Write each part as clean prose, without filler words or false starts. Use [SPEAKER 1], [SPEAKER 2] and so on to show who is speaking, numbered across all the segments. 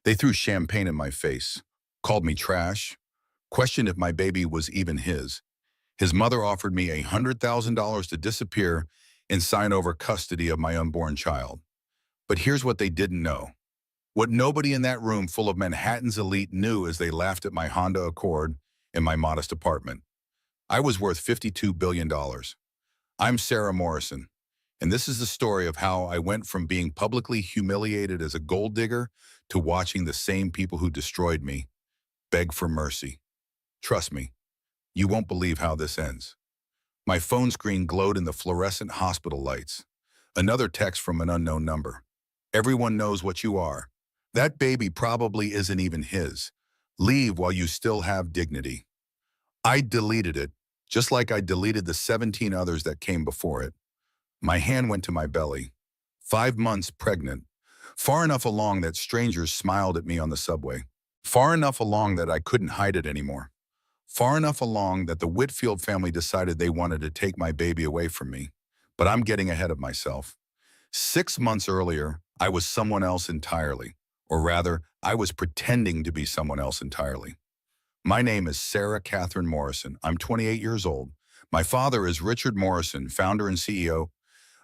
[SPEAKER 1] They threw champagne in my face, called me trash, questioned if my baby was even his. His mother offered me $100,000 to disappear and sign over custody of my unborn child. But here's what they didn't know. What nobody in that room full of Manhattan's elite knew as they laughed at my Honda Accord in my modest apartment. I was worth $52 billion. I'm Sarah Morrison, and this is the story of how I went from being publicly humiliated as a gold digger to watching the same people who destroyed me beg for mercy. Trust me, you won't believe how this ends. My phone screen glowed in the fluorescent hospital lights. Another text from an unknown number. Everyone knows what you are. That baby probably isn't even his. Leave while you still have dignity. I deleted it, just like I deleted the 17 others that came before it. My hand went to my belly. 5 months pregnant. Far enough along that strangers smiled at me on the subway. Far enough along that I couldn't hide it anymore. Far enough along that the Whitfield family decided they wanted to take my baby away from me. But I'm getting ahead of myself. 6 months earlier, I was someone else entirely. Or rather, I was pretending to be someone else entirely. My name is Sarah Catherine Morrison. I'm 28 years old. My father is Richard Morrison, founder and CEO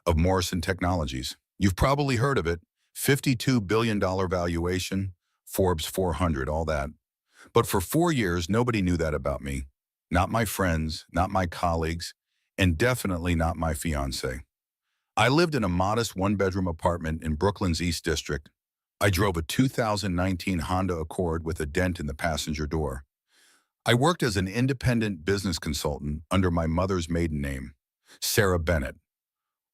[SPEAKER 1] of Morrison Technologies. You've probably heard of it. $52 billion valuation, Forbes 400, all that. But for 4 years, nobody knew that about me. Not my friends, not my colleagues, and definitely not my fiance. I lived in a modest one-bedroom apartment in Brooklyn's East District. I drove a 2019 Honda Accord with a dent in the passenger door. I worked as an independent business consultant under my mother's maiden name, Sarah Bennett.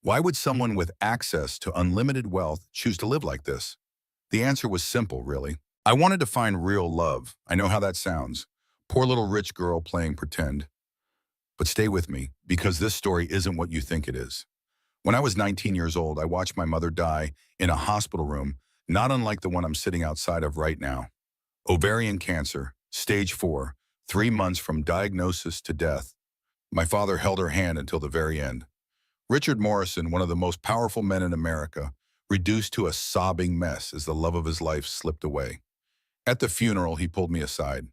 [SPEAKER 1] Why would someone with access to unlimited wealth choose to live like this? The answer was simple, really. I wanted to find real love. I know how that sounds. Poor little rich girl playing pretend. But stay with me, because this story isn't what you think it is. When I was 19 years old, I watched my mother die in a hospital room, not unlike the one I'm sitting outside of right now. Ovarian cancer, stage 4, 3 months from diagnosis to death. My father held her hand until the very end. Richard Morrison, one of the most powerful men in America, reduced to a sobbing mess as the love of his life slipped away. At the funeral, he pulled me aside.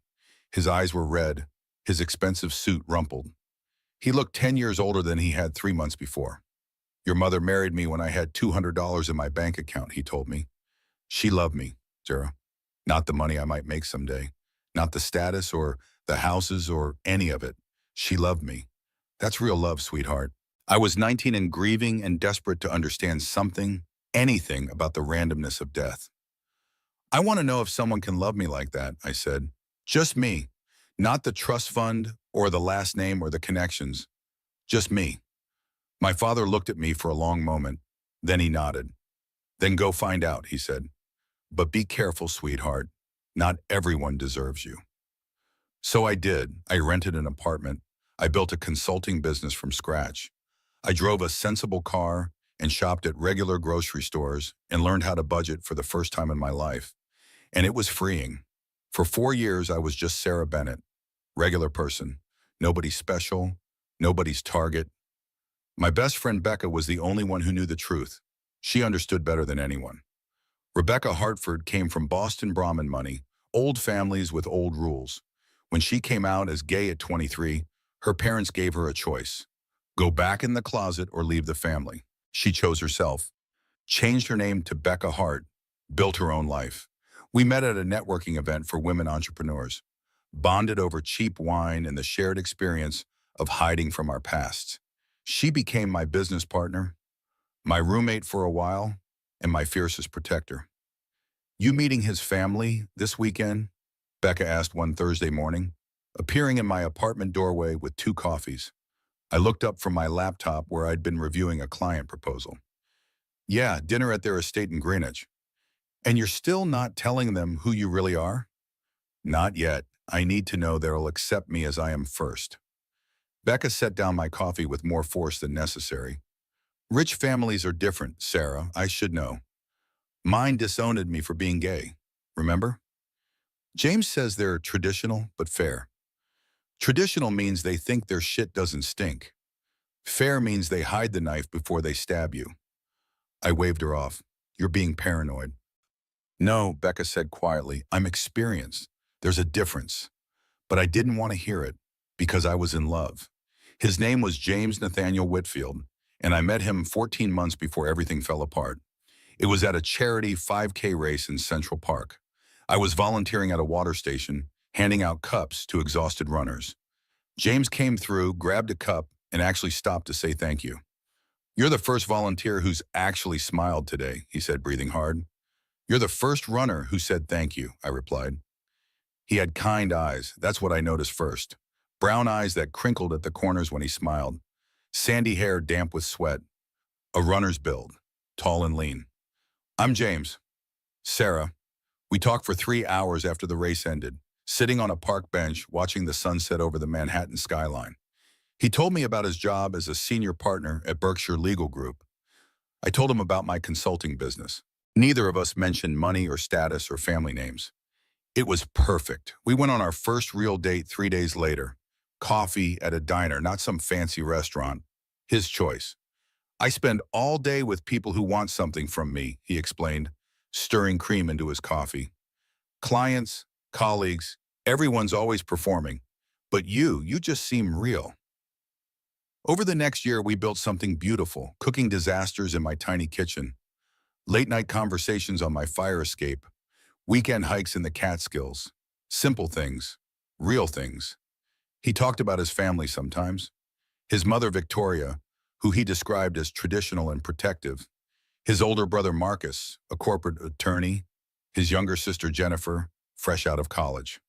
[SPEAKER 1] His eyes were red, his expensive suit rumpled. He looked 10 years older than he had 3 months before. Your mother married me when I had $200 in my bank account, he told me. She loved me, Sarah. Not the money I might make someday. Not the status or the houses or any of it. She loved me. That's real love, sweetheart. I was 19 and grieving and desperate to understand something, anything about the randomness of death. I want to know if someone can love me like that, I said. Just me. Not the trust fund or the last name or the connections. Just me. My father looked at me for a long moment. Then he nodded. Then go find out, he said. But be careful, sweetheart. Not everyone deserves you. So I did. I rented an apartment. I built a consulting business from scratch. I drove a sensible car and shopped at regular grocery stores and learned how to budget for the first time in my life. And it was freeing. For 4 years, I was just Sarah Bennett, regular person, nobody special, nobody's target. My best friend Becca was the only one who knew the truth. She understood better than anyone. Rebecca Hartford came from Boston Brahmin money, old families with old rules. When she came out as gay at 23, her parents gave her a choice. Go back in the closet or leave the family. She chose herself, changed her name to Becca Hart, built her own life. We met at a networking event for women entrepreneurs, bonded over cheap wine and the shared experience of hiding from our pasts. She became my business partner, my roommate for a while, and my fiercest protector. You meeting his family this weekend? Becca asked one Thursday morning, appearing in my apartment doorway with 2 coffees. I looked up from my laptop where I'd been reviewing a client proposal. Yeah, dinner at their estate in Greenwich. And you're still not telling them who you really are? Not yet. I need to know they'll accept me as I am first. Becca set down my coffee with more force than necessary. Rich families are different, Sarah, I should know. Mine disowned me for being gay, remember? James says they're traditional but fair. Traditional means they think their shit doesn't stink. Fair means they hide the knife before they stab you. I waved her off. You're being paranoid. No, Becca said quietly, I'm experienced. There's a difference. But I didn't want to hear it because I was in love. His name was James Nathaniel Whitfield, and I met him 14 months before everything fell apart. It was at a charity 5K race in Central Park. I was volunteering at a water station, handing out cups to exhausted runners. James came through, grabbed a cup, and actually stopped to say thank you. You're the first volunteer who's actually smiled today, he said, breathing hard. You're the first runner who said thank you, I replied. He had kind eyes, that's what I noticed first. Brown eyes that crinkled at the corners when he smiled. Sandy hair damp with sweat. A runner's build, tall and lean. I'm James. Sarah. We talked for 3 hours after the race ended, sitting on a park bench watching the sunset over the Manhattan skyline. He told me about his job as a senior partner at Berkshire Legal Group. I told him about my consulting business. Neither of us mentioned money or status or family names. It was perfect. We went on our first real date 3 days later. Coffee at a diner, not some fancy restaurant. His choice. I spend all day with people who want something from me, he explained, stirring cream into his coffee. Clients, colleagues, everyone's always performing. But you just seem real. Over the next year, we built something beautiful, cooking disasters in my tiny kitchen, late-night conversations on my fire escape, weekend hikes in the Catskills. Simple things, real things. He talked about his family sometimes. His mother, Victoria, who he described as traditional and protective. His older brother, Marcus, a corporate attorney. His younger sister, Jennifer, fresh out of college.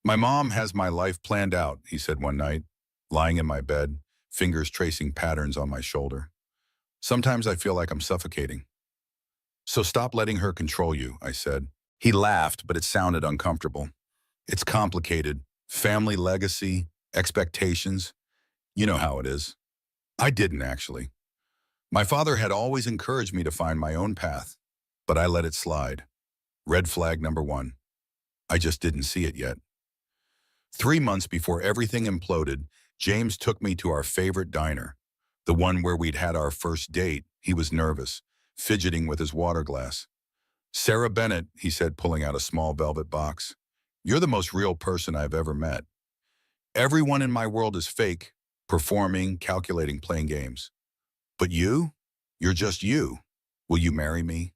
[SPEAKER 1] My mom has my life planned out, he said one night, lying in my bed, fingers tracing patterns on my shoulder. Sometimes I feel like I'm suffocating. So stop letting her control you, I said. He laughed, but it sounded uncomfortable. It's complicated. Family legacy, expectations. You know how it is. I didn't, actually. My father had always encouraged me to find my own path, but I let it slide. Red flag number one. I just didn't see it yet. 3 months before everything imploded, James took me to our favorite diner, the one where we'd had our first date. He was nervous, fidgeting with his water glass. Sarah Bennett, he said, pulling out a small velvet box. You're the most real person I've ever met. Everyone in my world is fake, performing, calculating, playing games. But you're just you. Will you marry me?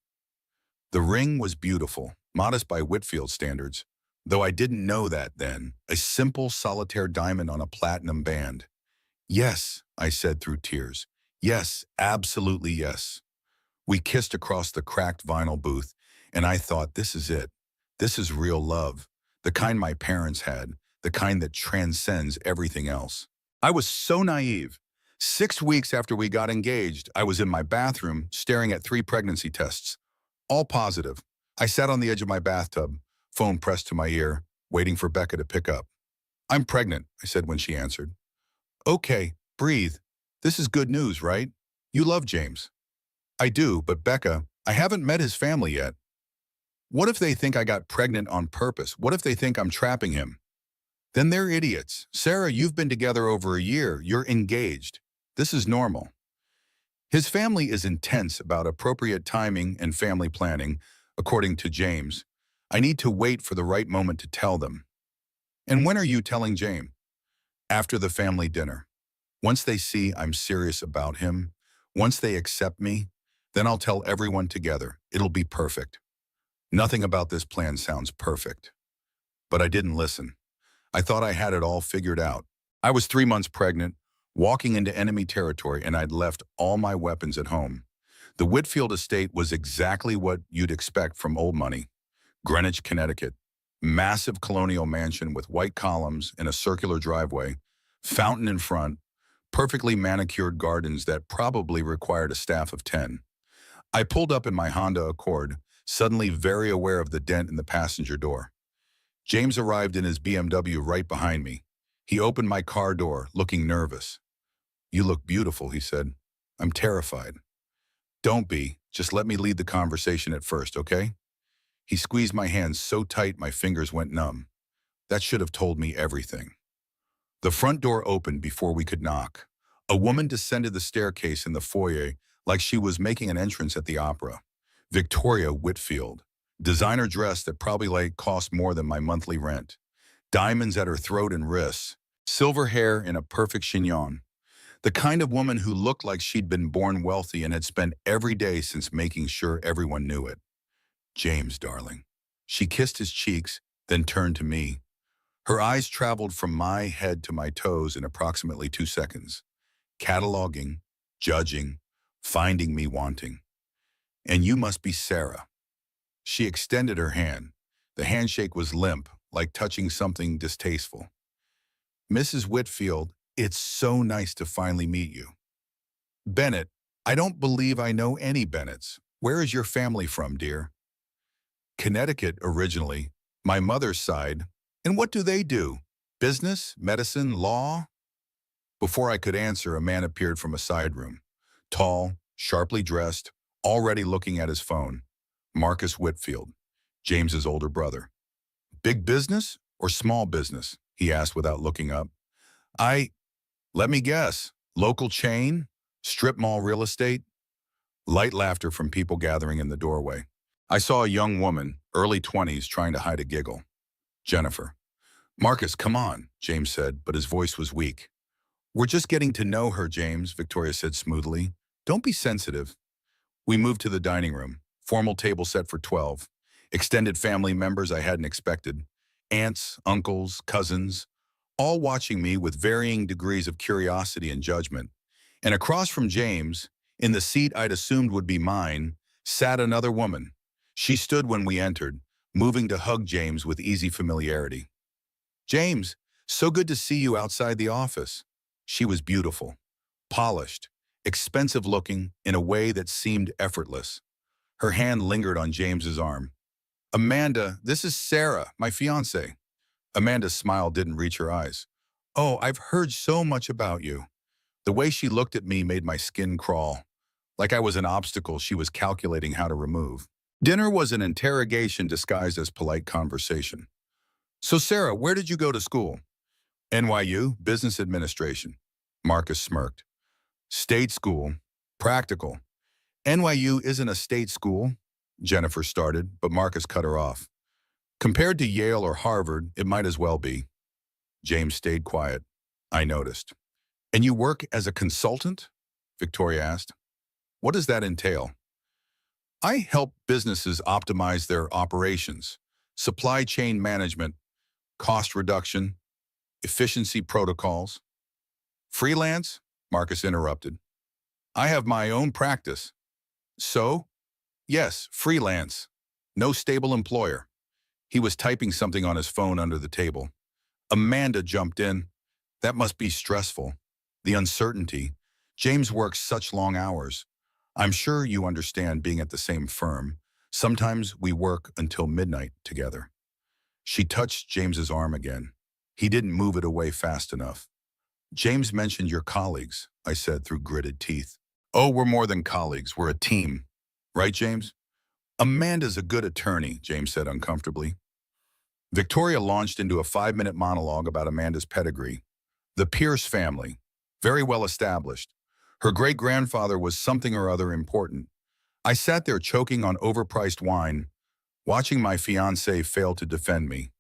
[SPEAKER 1] The ring was beautiful, modest by Whitfield standards, though I didn't know that then, a simple solitaire diamond on a platinum band. Yes, I said through tears. Yes, absolutely yes. We kissed across the cracked vinyl booth, and I thought, this is it. This is real love, the kind my parents had, the kind that transcends everything else. I was so naive. 6 weeks after we got engaged, I was in my bathroom staring at 3 pregnancy tests, all positive. I sat on the edge of my bathtub, phone pressed to my ear, waiting for Becca to pick up. I'm pregnant, I said when she answered. Okay, breathe. This is good news, right? You love James. I do, but Becca, I haven't met his family yet. What if they think I got pregnant on purpose? What if they think I'm trapping him? Then they're idiots. Sarah, you've been together over a year. You're engaged. This is normal. His family is intense about appropriate timing and family planning, according to James. I need to wait for the right moment to tell them. And when are you telling James? After the family dinner. Once they see I'm serious about him, once they accept me, then I'll tell everyone together. It'll be perfect. Nothing about this plan sounds perfect. But I didn't listen. I thought I had it all figured out. I was 3 months pregnant, walking into enemy territory, and I'd left all my weapons at home. The Whitfield estate was exactly what you'd expect from old money. Greenwich, Connecticut. Massive colonial mansion with white columns and a circular driveway, fountain in front, perfectly manicured gardens that probably required a staff of 10. I pulled up in my Honda Accord, suddenly very aware of the dent in the passenger door. James arrived in his BMW right behind me. He opened my car door, looking nervous. You look beautiful, he said. I'm terrified. Don't be. Just let me lead the conversation at first, okay? He squeezed my hand so tight my fingers went numb. That should have told me everything. The front door opened before we could knock. A woman descended the staircase in the foyer like she was making an entrance at the opera. Victoria Whitfield. Designer dress that probably cost more than my monthly rent. Diamonds at her throat and wrists. Silver hair in a perfect chignon. The kind of woman who looked like she'd been born wealthy and had spent every day since making sure everyone knew it. James, darling. She kissed his cheeks, then turned to me. Her eyes traveled from my head to my toes in approximately 2 seconds, cataloging, judging, finding me wanting. And you must be Sarah. She extended her hand. The handshake was limp, like touching something distasteful. Mrs. Whitfield, it's so nice to finally meet you. Bennett, I don't believe I know any Bennetts. Where is your family from, dear? Connecticut originally, my mother's side. And what do they do? Business, medicine, law? Before I could answer, a man appeared from a side room. Tall, sharply dressed, already looking at his phone. Marcus Whitfield, James's older brother. Big business or small business? He asked without looking up. Let me guess, local chain? Strip mall real estate? Light laughter from people gathering in the doorway. I saw a young woman, early 20s, trying to hide a giggle. Jennifer. Marcus, come on, James said, but his voice was weak. We're just getting to know her, James, Victoria said smoothly. Don't be sensitive. We moved to the dining room. Formal table set for 12. Extended family members I hadn't expected. Aunts, uncles, cousins, all watching me with varying degrees of curiosity and judgment. And across from James, in the seat I'd assumed would be mine, sat another woman. She stood when we entered, moving to hug James with easy familiarity. James, so good to see you outside the office. She was beautiful, polished, expensive looking in a way that seemed effortless. Her hand lingered on James's arm. Amanda, this is Sarah, my fiancée. Amanda's smile didn't reach her eyes. Oh, I've heard so much about you. The way she looked at me made my skin crawl, like I was an obstacle she was calculating how to remove. Dinner was an interrogation disguised as polite conversation. So Sarah, where did you go to school? NYU, Business Administration. Marcus smirked. State school. Practical. NYU isn't a state school, Jennifer started, but Marcus cut her off. Compared to Yale or Harvard, it might as well be. James stayed quiet. I noticed. And you work as a consultant? Victoria asked. What does that entail? I help businesses optimize their operations, supply chain management, cost reduction, efficiency protocols. Freelance? Marcus interrupted. I have my own practice. So? Yes, freelance. No stable employer. He was typing something on his phone under the table. Amanda jumped in. That must be stressful. The uncertainty. James works such long hours. I'm sure you understand being at the same firm. Sometimes we work until midnight together. She touched James's arm again. He didn't move it away fast enough. James mentioned your colleagues, I said through gritted teeth. Oh, we're more than colleagues. We're a team. Right, James? Amanda's a good attorney, James said uncomfortably. Victoria launched into a 5-minute monologue about Amanda's pedigree. The Pierce family, very well established. Her great-grandfather was something or other important. I sat there choking on overpriced wine, watching my fiancé fail to defend me.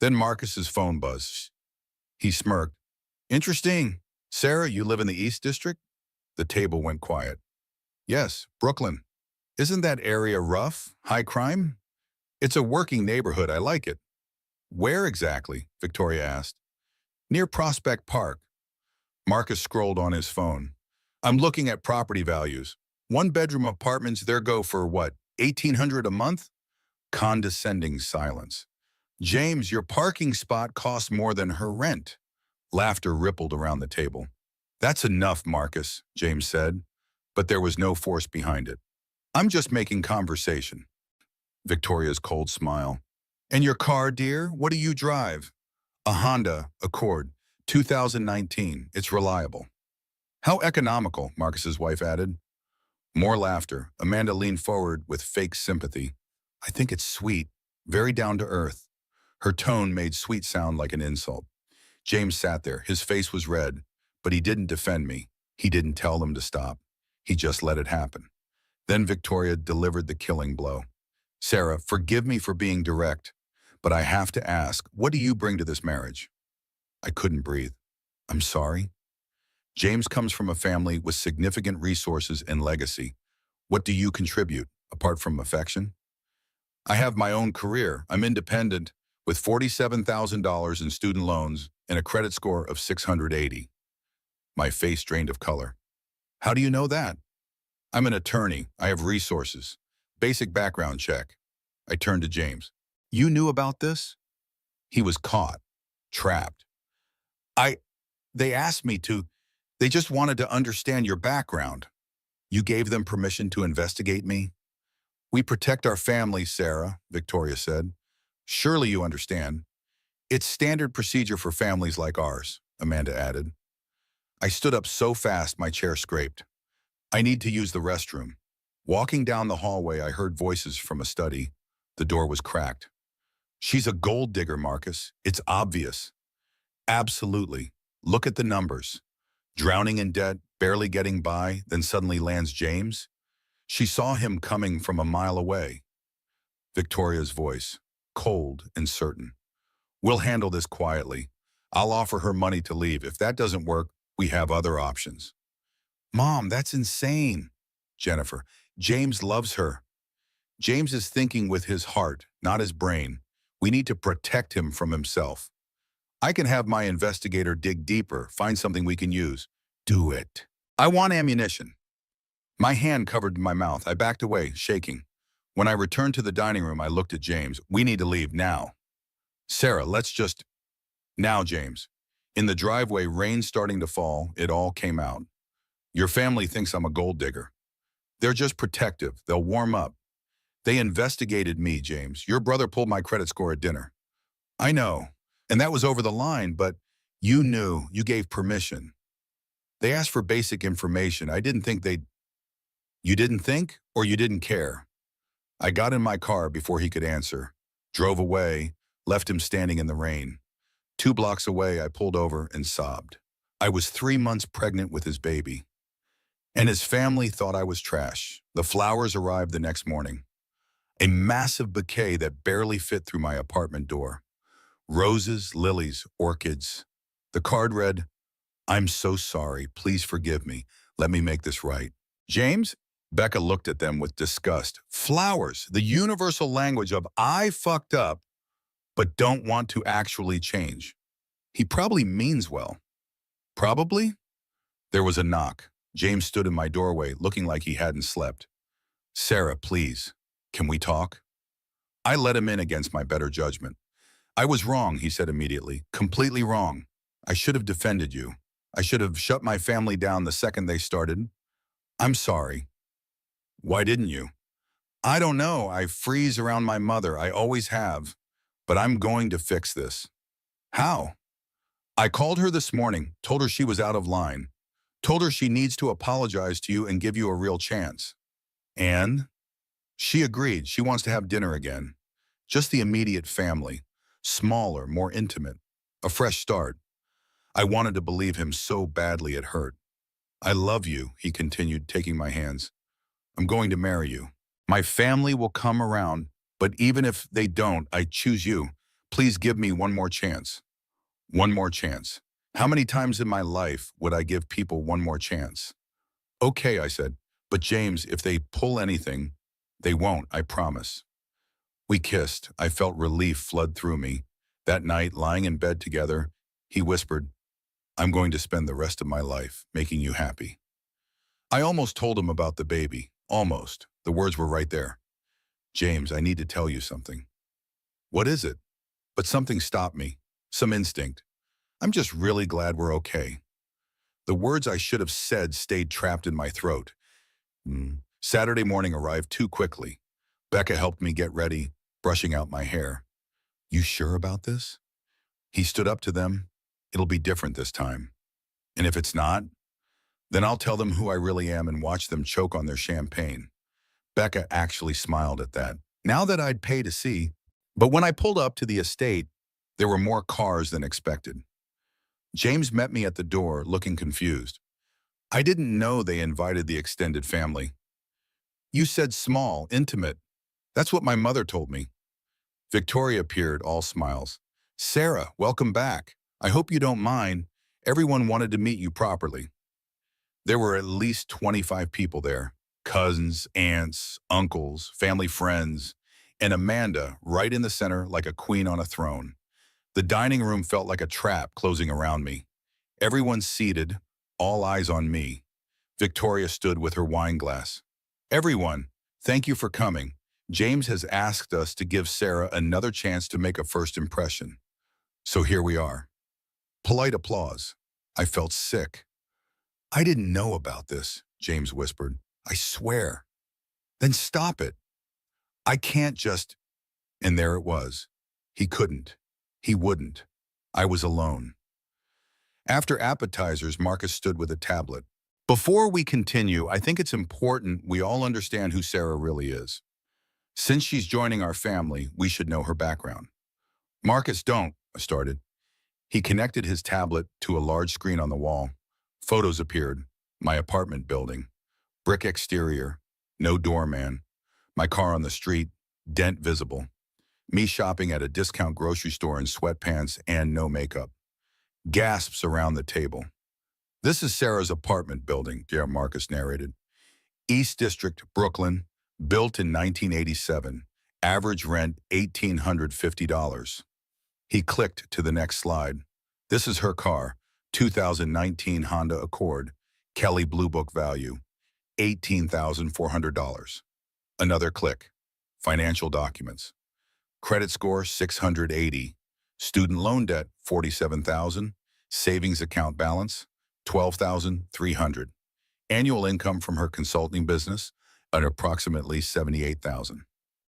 [SPEAKER 1] Then Marcus's phone buzzed. He smirked. Interesting. Sarah, you live in the East District? The table went quiet. Yes, Brooklyn. Isn't that area rough? High crime? It's a working neighborhood. I like it. Where exactly? Victoria asked. Near Prospect Park. Marcus scrolled on his phone. I'm looking at property values. One-bedroom apartments there go for what, $1,800 a month? Condescending silence. James, your parking spot costs more than her rent. Laughter rippled around the table. That's enough, Marcus, James said, but there was no force behind it. I'm just making conversation. Victoria's cold smile. And your car, dear? What do you drive? A Honda Accord, 2019. It's reliable. How economical, Marcus's wife added. More laughter. Amanda leaned forward with fake sympathy. I think it's sweet, very down to earth. Her tone made sweet sound like an insult. James sat there. His face was red, but he didn't defend me. He didn't tell them to stop. He just let it happen. Then Victoria delivered the killing blow. Sarah, forgive me for being direct, but I have to ask, what do you bring to this marriage? I couldn't breathe. I'm sorry. James comes from a family with significant resources and legacy. What do you contribute, apart from affection? I have my own career. I'm independent, with $47,000 in student loans and a credit score of 680. My face drained of color. How do you know that? I'm an attorney. I have resources. Basic background check. I turned to James. You knew about this? He was caught, trapped. I, they asked me to. They just wanted to understand your background. You gave them permission to investigate me? We protect our families, Sarah, Victoria said. Surely you understand. It's standard procedure for families like ours, Amanda added. I stood up so fast my chair scraped. I need to use the restroom. Walking down the hallway, I heard voices from a study. The door was cracked. She's a gold digger, Marcus. It's obvious. Absolutely. Look at the numbers. Drowning in debt, barely getting by, then suddenly lands James. She saw him coming from a mile away. Victoria's voice, cold and certain. We'll handle this quietly. I'll offer her money to leave. If that doesn't work, we have other options. Mom, that's insane. Jennifer, James loves her. James is thinking with his heart, not his brain. We need to protect him from himself. I can have my investigator dig deeper, find something we can use. Do it. I want ammunition. My hand covered my mouth. I backed away, shaking. When I returned to the dining room, I looked at James. We need to leave now. Sarah, let's just... Now, James. In the driveway, rain starting to fall, it all came out. Your family thinks I'm a gold digger. They're just protective. They'll warm up. They investigated me, James. Your brother pulled my credit score at dinner. I know. And that was over the line, but you knew. You gave permission. They asked for basic information. I didn't think they'd... You didn't think, or you didn't care? I got in my car before he could answer, drove away, left him standing in the rain. 2 blocks away, I pulled over and sobbed. I was 3 months pregnant with his baby. And his family thought I was trash. The flowers arrived the next morning. A massive bouquet that barely fit through my apartment door. Roses, lilies, orchids. The card read, I'm so sorry. Please forgive me. Let me make this right. James? Becca looked at them with disgust. Flowers, the universal language of I fucked up, but don't want to actually change. He probably means well. Probably? There was a knock. James stood in my doorway, looking like he hadn't slept. Sarah, please, can we talk? I let him in against my better judgment. I was wrong, he said immediately. Completely wrong. I should have defended you. I should have shut my family down the second they started. I'm sorry. Why didn't you? I don't know. I freeze around my mother. I always have. But I'm going to fix this. How? I called her this morning, told her she was out of line, told her she needs to apologize to you and give you a real chance. And? She agreed. She wants to have dinner again. Just the immediate family. Smaller, more intimate. A fresh start. I wanted to believe him so badly it hurt. I love you, he continued, taking my hands. I'm going to marry you. My family will come around, but even if they don't, I choose you. Please give me one more chance. One more chance. How many times in my life would I give people one more chance? Okay, I said, but James, if they pull anything, they won't, I promise. We kissed. I felt relief flood through me. That night, lying in bed together, he whispered, I'm going to spend the rest of my life making you happy. I almost told him about the baby. Almost. The words were right there. James, I need to tell you something. What is it? But something stopped me. Some instinct. I'm just really glad we're okay. The words I should have said stayed trapped in my throat. Saturday morning arrived too quickly. Becca helped me get ready, brushing out my hair. You sure about this? He stood up to them. It'll be different this time. And if it's not, then I'll tell them who I really am and watch them choke on their champagne. Becca actually smiled at that. Now that I'd pay to see. But when I pulled up to the estate, there were more cars than expected. James met me at the door, looking confused. I didn't know they invited the extended family. You said small, intimate. That's what my mother told me. Victoria appeared, all smiles. Sarah, welcome back. I hope you don't mind. Everyone wanted to meet you properly. There were at least 25 people there. Cousins, aunts, uncles, family friends, and Amanda right in the center like a queen on a throne. The dining room felt like a trap closing around me. Everyone seated, all eyes on me. Victoria stood with her wine glass. Everyone, thank you for coming. James has asked us to give Sarah another chance to make a first impression. So here we are. Polite applause. I felt sick. I didn't know about this, James whispered. I swear. Then stop it. I can't just... And there it was. He couldn't. He wouldn't. I was alone. After appetizers, Marcus stood with a tablet. Before we continue, I think it's important we all understand who Sarah really is. Since she's joining our family, we should know her background. Marcus, don't, I started. He connected his tablet to a large screen on the wall. Photos appeared. My apartment building. Brick exterior. No doorman. My car on the street. Dent visible. Me shopping at a discount grocery store in sweatpants and no makeup. Gasps around the table. This is Sarah's apartment building, Marcus narrated. East District, Brooklyn, built in 1987. Average rent $1,850. He clicked to the next slide. This is her car, 2019 Honda Accord, Kelly Blue Book value, $18,400. Another click. Financial documents. Credit score 680. Student loan debt 47,000. Savings account balance 12,300. Annual income from her consulting business at approximately 78,000.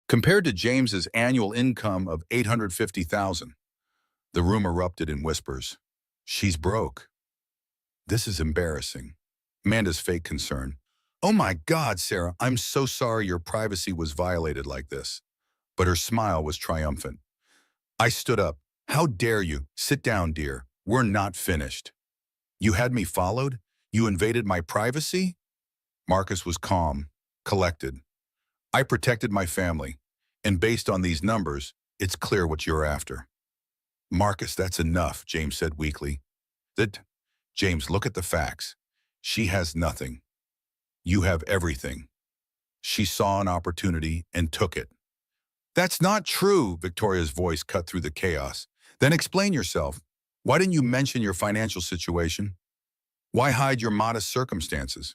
[SPEAKER 1] Compared to James's annual income of 850,000. The room erupted in whispers. She's broke. This is embarrassing. Amanda's fake concern. Oh my God, Sarah, I'm so sorry your privacy was violated like this. But her smile was triumphant. I stood up. How dare you? Sit down, dear. We're not finished. You had me followed? You invaded my privacy? Marcus was calm, collected. I protected my family, and based on these numbers, it's clear what you're after. Marcus, that's enough, James said weakly. James, look at the facts. She has nothing. You have everything. She saw an opportunity and took it. That's not true, Victoria's voice cut through the chaos. Then explain yourself. Why didn't you mention your financial situation? Why hide your modest circumstances?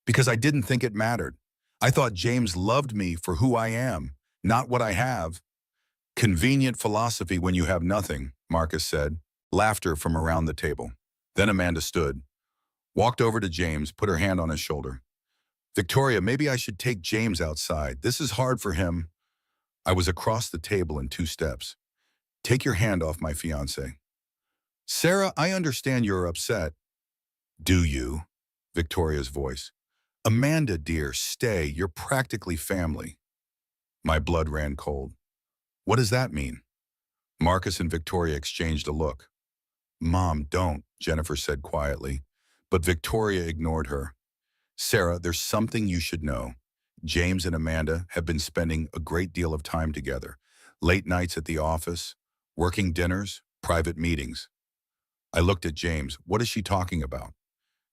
[SPEAKER 1] Because I didn't think it mattered. I thought James loved me for who I am, not what I have. Convenient philosophy when you have nothing, Marcus said. Laughter from around the table. Then Amanda stood, walked over to James, put her hand on his shoulder. Victoria, maybe I should take James outside. This is hard for him. I was across the table in 2 steps. Take your hand off my fiancé. Sarah, I understand you're upset. Do you? Victoria's voice. Amanda, dear, stay. You're practically family. My blood ran cold. What does that mean? Marcus and Victoria exchanged a look. Mom, don't, Jennifer said quietly. But Victoria ignored her. Sarah, there's something you should know. James and Amanda have been spending a great deal of time together. Late nights at the office, working dinners, private meetings. I looked at James. What is she talking about?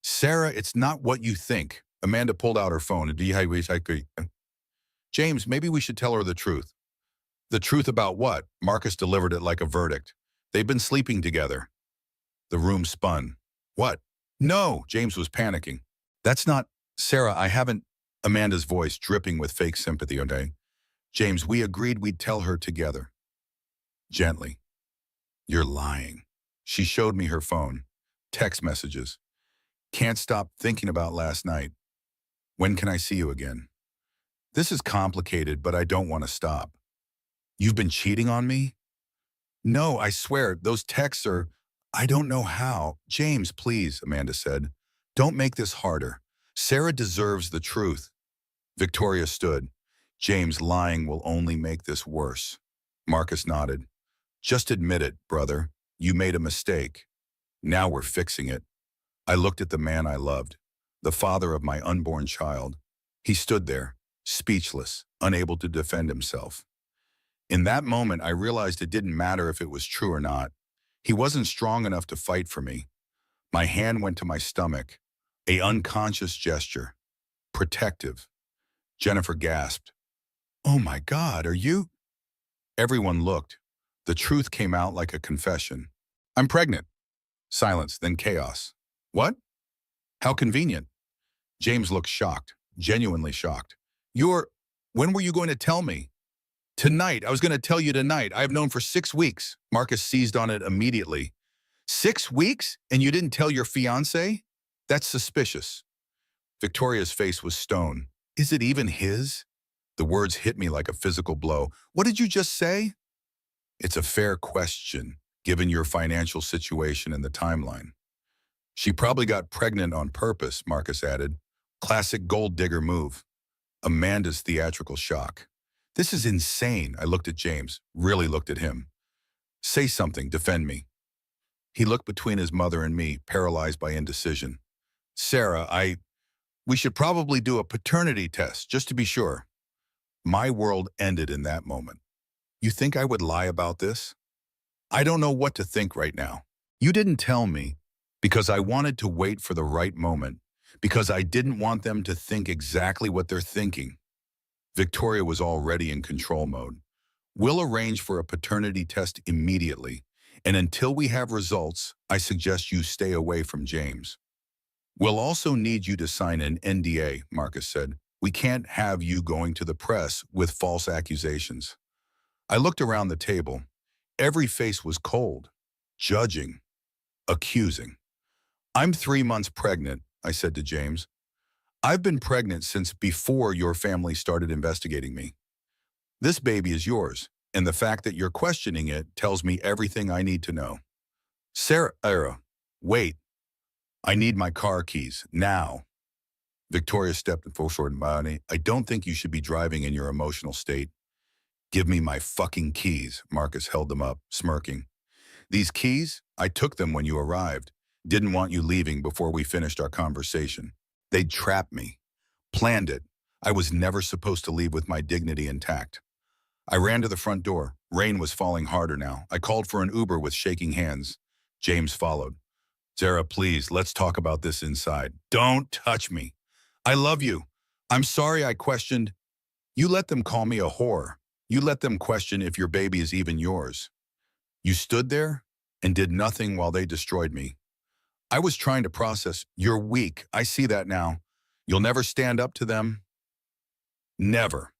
[SPEAKER 1] Sarah, it's not what you think. Amanda pulled out her phone. James, maybe we should tell her the truth. The truth about what? Marcus delivered it like a verdict. They've been sleeping together. The room spun. What? No, James was panicking. That's not... Sarah, I haven't... Amanda's voice dripping with fake sympathy, okay? James, we agreed we'd tell her together. Gently. You're lying. She showed me her phone. Text messages. Can't stop thinking about last night. When can I see you again? This is complicated, but I don't want to stop. You've been cheating on me? No, I swear, those texts are... I don't know how. James, please, Amanda said. Don't make this harder. Sarah deserves the truth. Victoria stood. James, lying will only make this worse. Marcus nodded. Just admit it, brother. You made a mistake. Now we're fixing it. I looked at the man I loved, the father of my unborn child. He stood there, speechless, unable to defend himself. In that moment, I realized it didn't matter if it was true or not. He wasn't strong enough to fight for me. My hand went to my stomach, a unconscious gesture, protective. Jennifer gasped, "Oh my God, are you?" Everyone looked. The truth came out like a confession. "I'm pregnant." Silence, then chaos. "What? How convenient." James looked shocked, genuinely shocked. When were you going to tell me?" "Tonight. I was going to tell you tonight. I have known for 6 weeks." Marcus seized on it immediately. 6 weeks? And you didn't tell your fiancé? That's suspicious. Victoria's face was stone. "Is it even his?" The words hit me like a physical blow. "What did you just say?" "It's a fair question, given your financial situation and the timeline." "She probably got pregnant on purpose," Marcus added. Classic gold digger move. Amanda's theatrical shock. "This is insane." I looked at James, really looked at him. "Say something, defend me." He looked between his mother and me, paralyzed by indecision. "Sarah, we should probably do a paternity test, just to be sure." My world ended in that moment. "You think I would lie about this?" "I don't know what to think right now." "You didn't tell me because I wanted to wait for the right moment, because I didn't want them to think exactly what they're thinking." Victoria was already in control mode. "We'll arrange for a paternity test immediately, and until we have results, I suggest you stay away from James." "We'll also need you to sign an NDA, Marcus said. "We can't have you going to the press with false accusations." I looked around the table. Every face was cold, judging, accusing. "I'm 3 months pregnant," I said to James. "I've been pregnant since before your family started investigating me. This baby is yours, and the fact that you're questioning it tells me everything I need to know." Sarah, wait. "I need my car keys, now." Victoria stepped forward. "I don't think you should be driving in your emotional state." "Give me my fucking keys." Marcus held them up, smirking. "These keys? I took them when you arrived. Didn't want you leaving before we finished our conversation. They'd trap me. Planned it. I was never supposed to leave with my dignity intact." I ran to the front door. Rain was falling harder now. I called for an Uber with shaking hands. James followed. "Sarah, please, let's talk about this inside." "Don't touch me. I love you. I'm sorry I questioned." "You let them call me a whore. You let them question if your baby is even yours. You stood there and did nothing while they destroyed me." I was trying to process. "You're weak. I see that now. You'll never stand up to them." "Never."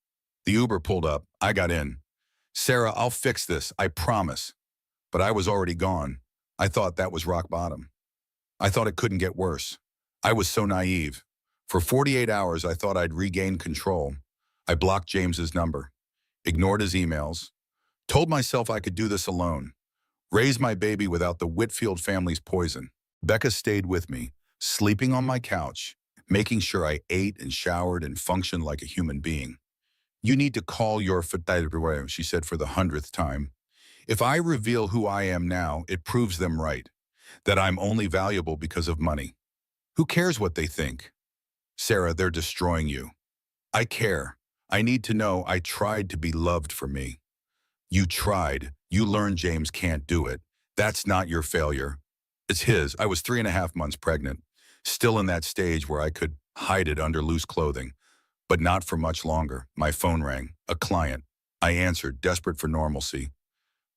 [SPEAKER 1] The Uber pulled up. I got in. "Sarah, I'll fix this. I promise." But I was already gone. I thought that was rock bottom. I thought it couldn't get worse. I was so naive. For 48 hours, I thought I'd regained control. I blocked James's number, ignored his emails, told myself I could do this alone, raise my baby without the Whitfield family's poison. Becca stayed with me, sleeping on my couch, making sure I ate and showered and functioned like a human being. "You need to call your father," she said for the 100th time. "If I reveal who I am now, it proves them right, that I'm only valuable because of money. Who cares what they think?" "Sarah, they're destroying you." "I care. I need to know I tried to be loved for me." "You tried. You learned James can't do it. That's not your failure. It's his." I was 3.5 months pregnant, still in that stage where I could hide it under loose clothing. But not for much longer. My phone rang. A client. I answered, desperate for normalcy.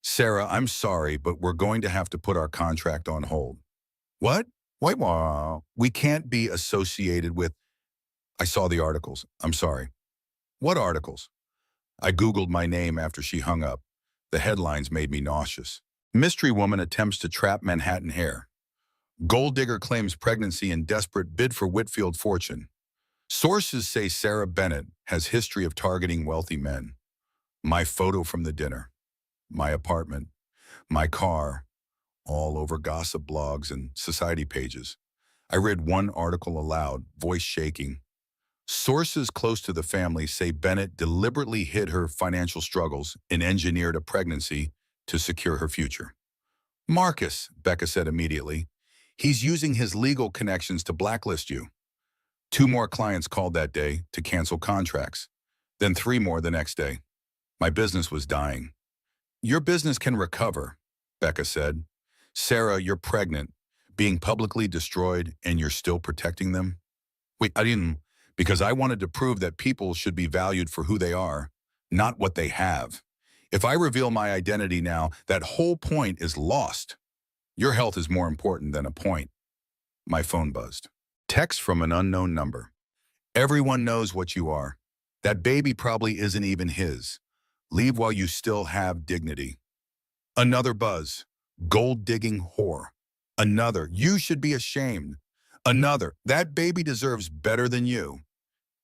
[SPEAKER 1] "Sarah, I'm sorry, but we're going to have to put our contract on hold." "What?" "Wait, we can't be associated with—" "I saw the articles. I'm sorry." "What articles?" I Googled my name after she hung up. The headlines made me nauseous. "Mystery woman attempts to trap Manhattan heir." "Gold digger claims pregnancy in desperate bid for Whitfield fortune." "Sources say Sarah Bennett has history of targeting wealthy men." My photo from the dinner, my apartment, my car, all over gossip blogs and society pages. I read one article aloud, voice shaking. "Sources close to the family say Bennett deliberately hid her financial struggles and engineered a pregnancy to secure her future." "Marcus," Becca said immediately, "he's using his legal connections to blacklist you." 2 more clients called that day to cancel contracts. Then 3 more the next day. My business was dying. Your business can recover, Becca said. Sarah, you're pregnant, being publicly destroyed, and you're still protecting them? Wait, I didn't, because I wanted to prove that people should be valued for who they are, not what they have. If I reveal my identity now, that whole point is lost. Your health is more important than a point. My phone buzzed. Text from an unknown number. Everyone knows what you are. That baby probably isn't even his. Leave while you still have dignity. Another buzz. Gold-digging whore. Another. You should be ashamed. Another. That baby deserves better than you.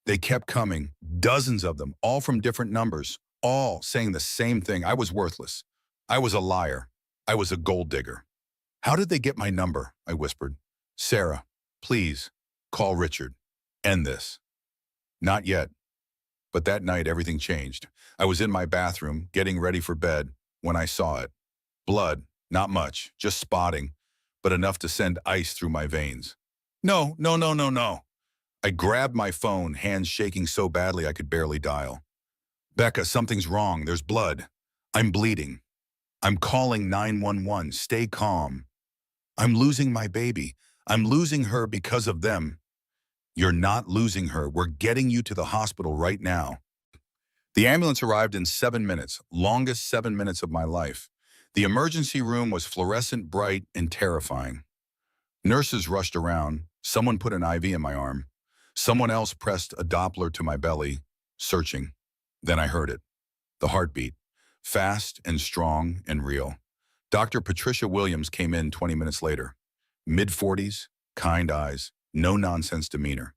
[SPEAKER 1] They kept coming, dozens of them, all from different numbers, all saying the same thing. I was worthless. I was a liar. I was a gold digger. How did they get my number? I whispered. Sarah, please, call Richard. End this. Not yet. But that night, everything changed. I was in my bathroom, getting ready for bed, when I saw it. Blood, not much, just spotting, but enough to send ice through my veins. No, no, no, no, no. I grabbed my phone, hands shaking so badly I could barely dial. Becca, something's wrong. There's blood. I'm bleeding. I'm calling 911. Stay calm. I'm losing my baby. I'm losing her because of them. You're not losing her. We're getting you to the hospital right now. The ambulance arrived in 7 minutes, longest 7 minutes of my life. The emergency room was fluorescent bright and terrifying. Nurses rushed around. Someone put an IV in my arm. Someone else pressed a Doppler to my belly, searching. Then I heard it. The heartbeat. Fast and strong and real. Dr. Patricia Williams came in 20 minutes later. Mid-40s, kind eyes, no-nonsense demeanor.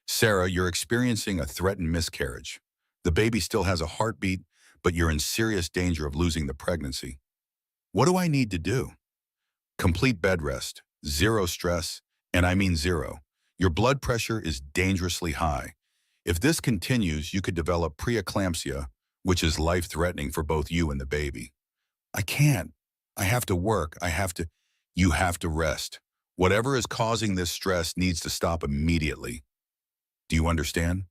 [SPEAKER 1] Sarah, you're experiencing a threatened miscarriage. The baby still has a heartbeat, but you're in serious danger of losing the pregnancy. What do I need to do? Complete bed rest, zero stress, and I mean zero. Your blood pressure is dangerously high. If this continues, you could develop preeclampsia, which is life-threatening for both you and the baby. I can't. I have to work. You have to rest. Whatever is causing this stress needs to stop immediately. Do you understand?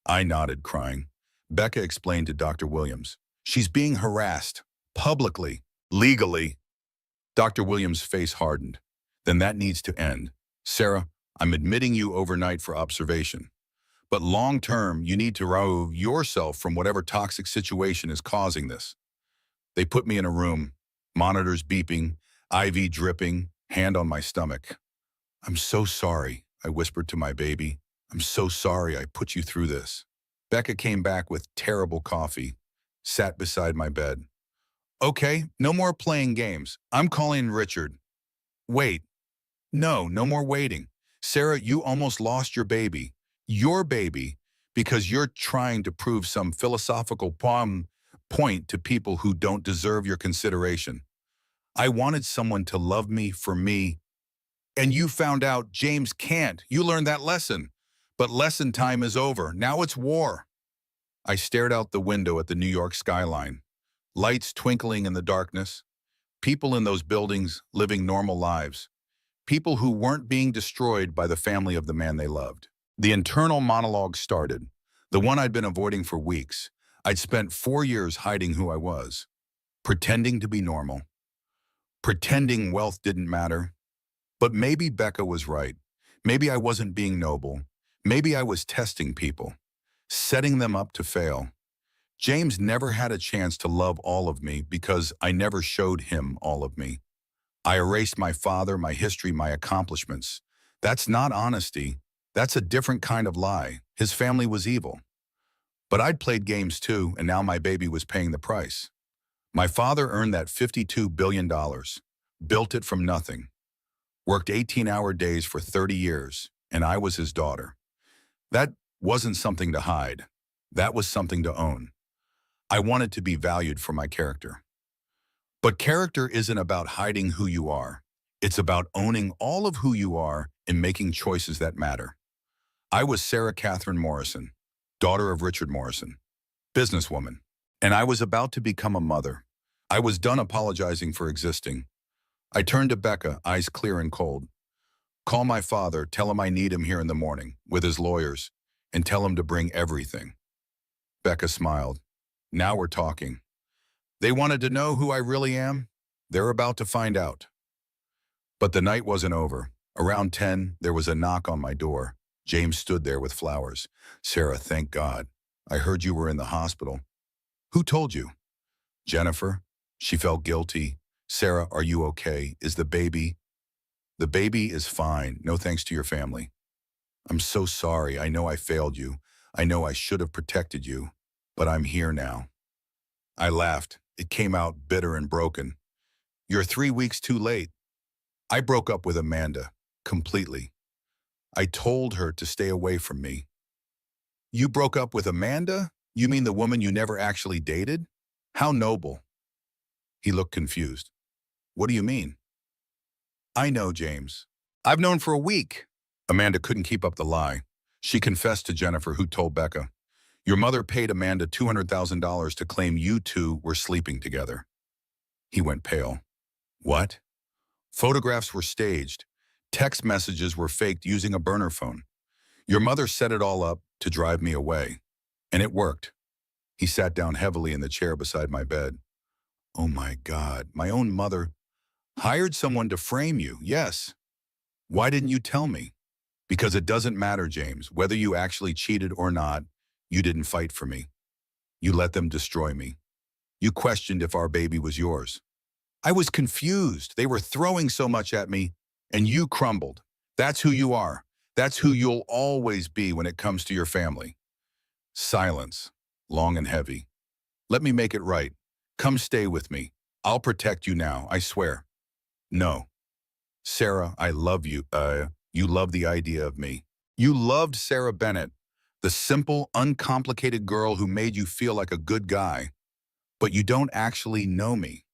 [SPEAKER 1] I nodded, crying. Becca explained to Dr. Williams. She's being harassed, publicly, legally. Dr. Williams' face hardened. Then that needs to end. Sarah, I'm admitting you overnight for observation. But long-term, you need to remove yourself from whatever toxic situation is causing this. They put me in a room, monitors beeping, IV dripping, hand on my stomach. I'm so sorry, I whispered to my baby. I'm so sorry I put you through this. Becca came back with terrible coffee, sat beside my bed. Okay, no more playing games. I'm calling Richard. Wait. No more waiting. Sarah, you almost lost your baby, because you're trying to prove some philosophical point to people who don't deserve your consideration. I wanted someone to love me for me, and you found out James can't. You learned that lesson. But lesson time is over. Now it's war. I stared out the window at the New York skyline. Lights twinkling in the darkness. People in those buildings living normal lives. People who weren't being destroyed by the family of the man they loved. The internal monologue started, the one I'd been avoiding for weeks. I'd spent 4 years hiding who I was, pretending to be normal, pretending wealth didn't matter. But maybe Becca was right. Maybe I wasn't being noble. Maybe I was testing people, setting them up to fail. James never had a chance to love all of me because I never showed him all of me. I erased my father, my history, my accomplishments. That's not honesty. That's a different kind of lie. His family was evil. But I'd played games too, and now my baby was paying the price. My father earned that $52 billion, built it from nothing, worked 18-hour days for 30 years, and I was his daughter. That wasn't something to hide. That was something to own. I wanted to be valued for my character. But character isn't about hiding who you are. It's about owning all of who you are and making choices that matter. I was Sarah Catherine Morrison, daughter of Richard Morrison, businesswoman, and I was about to become a mother. I was done apologizing for existing. I turned to Becca, eyes clear and cold. Call my father, tell him I need him here in the morning, with his lawyers, and tell him to bring everything. Becca smiled. Now we're talking. They wanted to know who I really am? They're about to find out. But the night wasn't over. Around 10, there was a knock on my door. James stood there with flowers. Sarah, thank God. I heard you were in the hospital. Who told you? Jennifer. She felt guilty. Sarah, are you okay? Is the baby? The baby is fine. No thanks to your family. I'm so sorry. I know I failed you. I know I should have protected you. But I'm here now. I laughed. It came out bitter and broken. You're 3 weeks too late. I broke up with Amanda. Completely. I told her to stay away from me. You broke up with Amanda? You mean the woman you never actually dated? How noble. He looked confused. What do you mean? I know, James. I've known for a week. Amanda couldn't keep up the lie. She confessed to Jennifer, who told Becca. Your mother paid Amanda $200,000 to claim you two were sleeping together. He went pale. What? Photographs were staged. Text messages were faked using a burner phone. Your mother set it all up to drive me away. And it worked. He sat down heavily in the chair beside my bed. Oh my God, my own mother hired someone to frame you, yes. Why didn't you tell me? Because it doesn't matter, James, whether you actually cheated or not, you didn't fight for me. You let them destroy me. You questioned if our baby was yours. I was confused. They were throwing so much at me, and you crumbled. That's who you are. That's who you'll always be when it comes to your family. Silence, long and heavy. Let me make it right. Come stay with me. I'll protect you now, I swear. No. Sarah, I love you. You love the idea of me. You loved Sarah Bennett, the simple, uncomplicated girl who made you feel like a good guy. But you don't actually know me.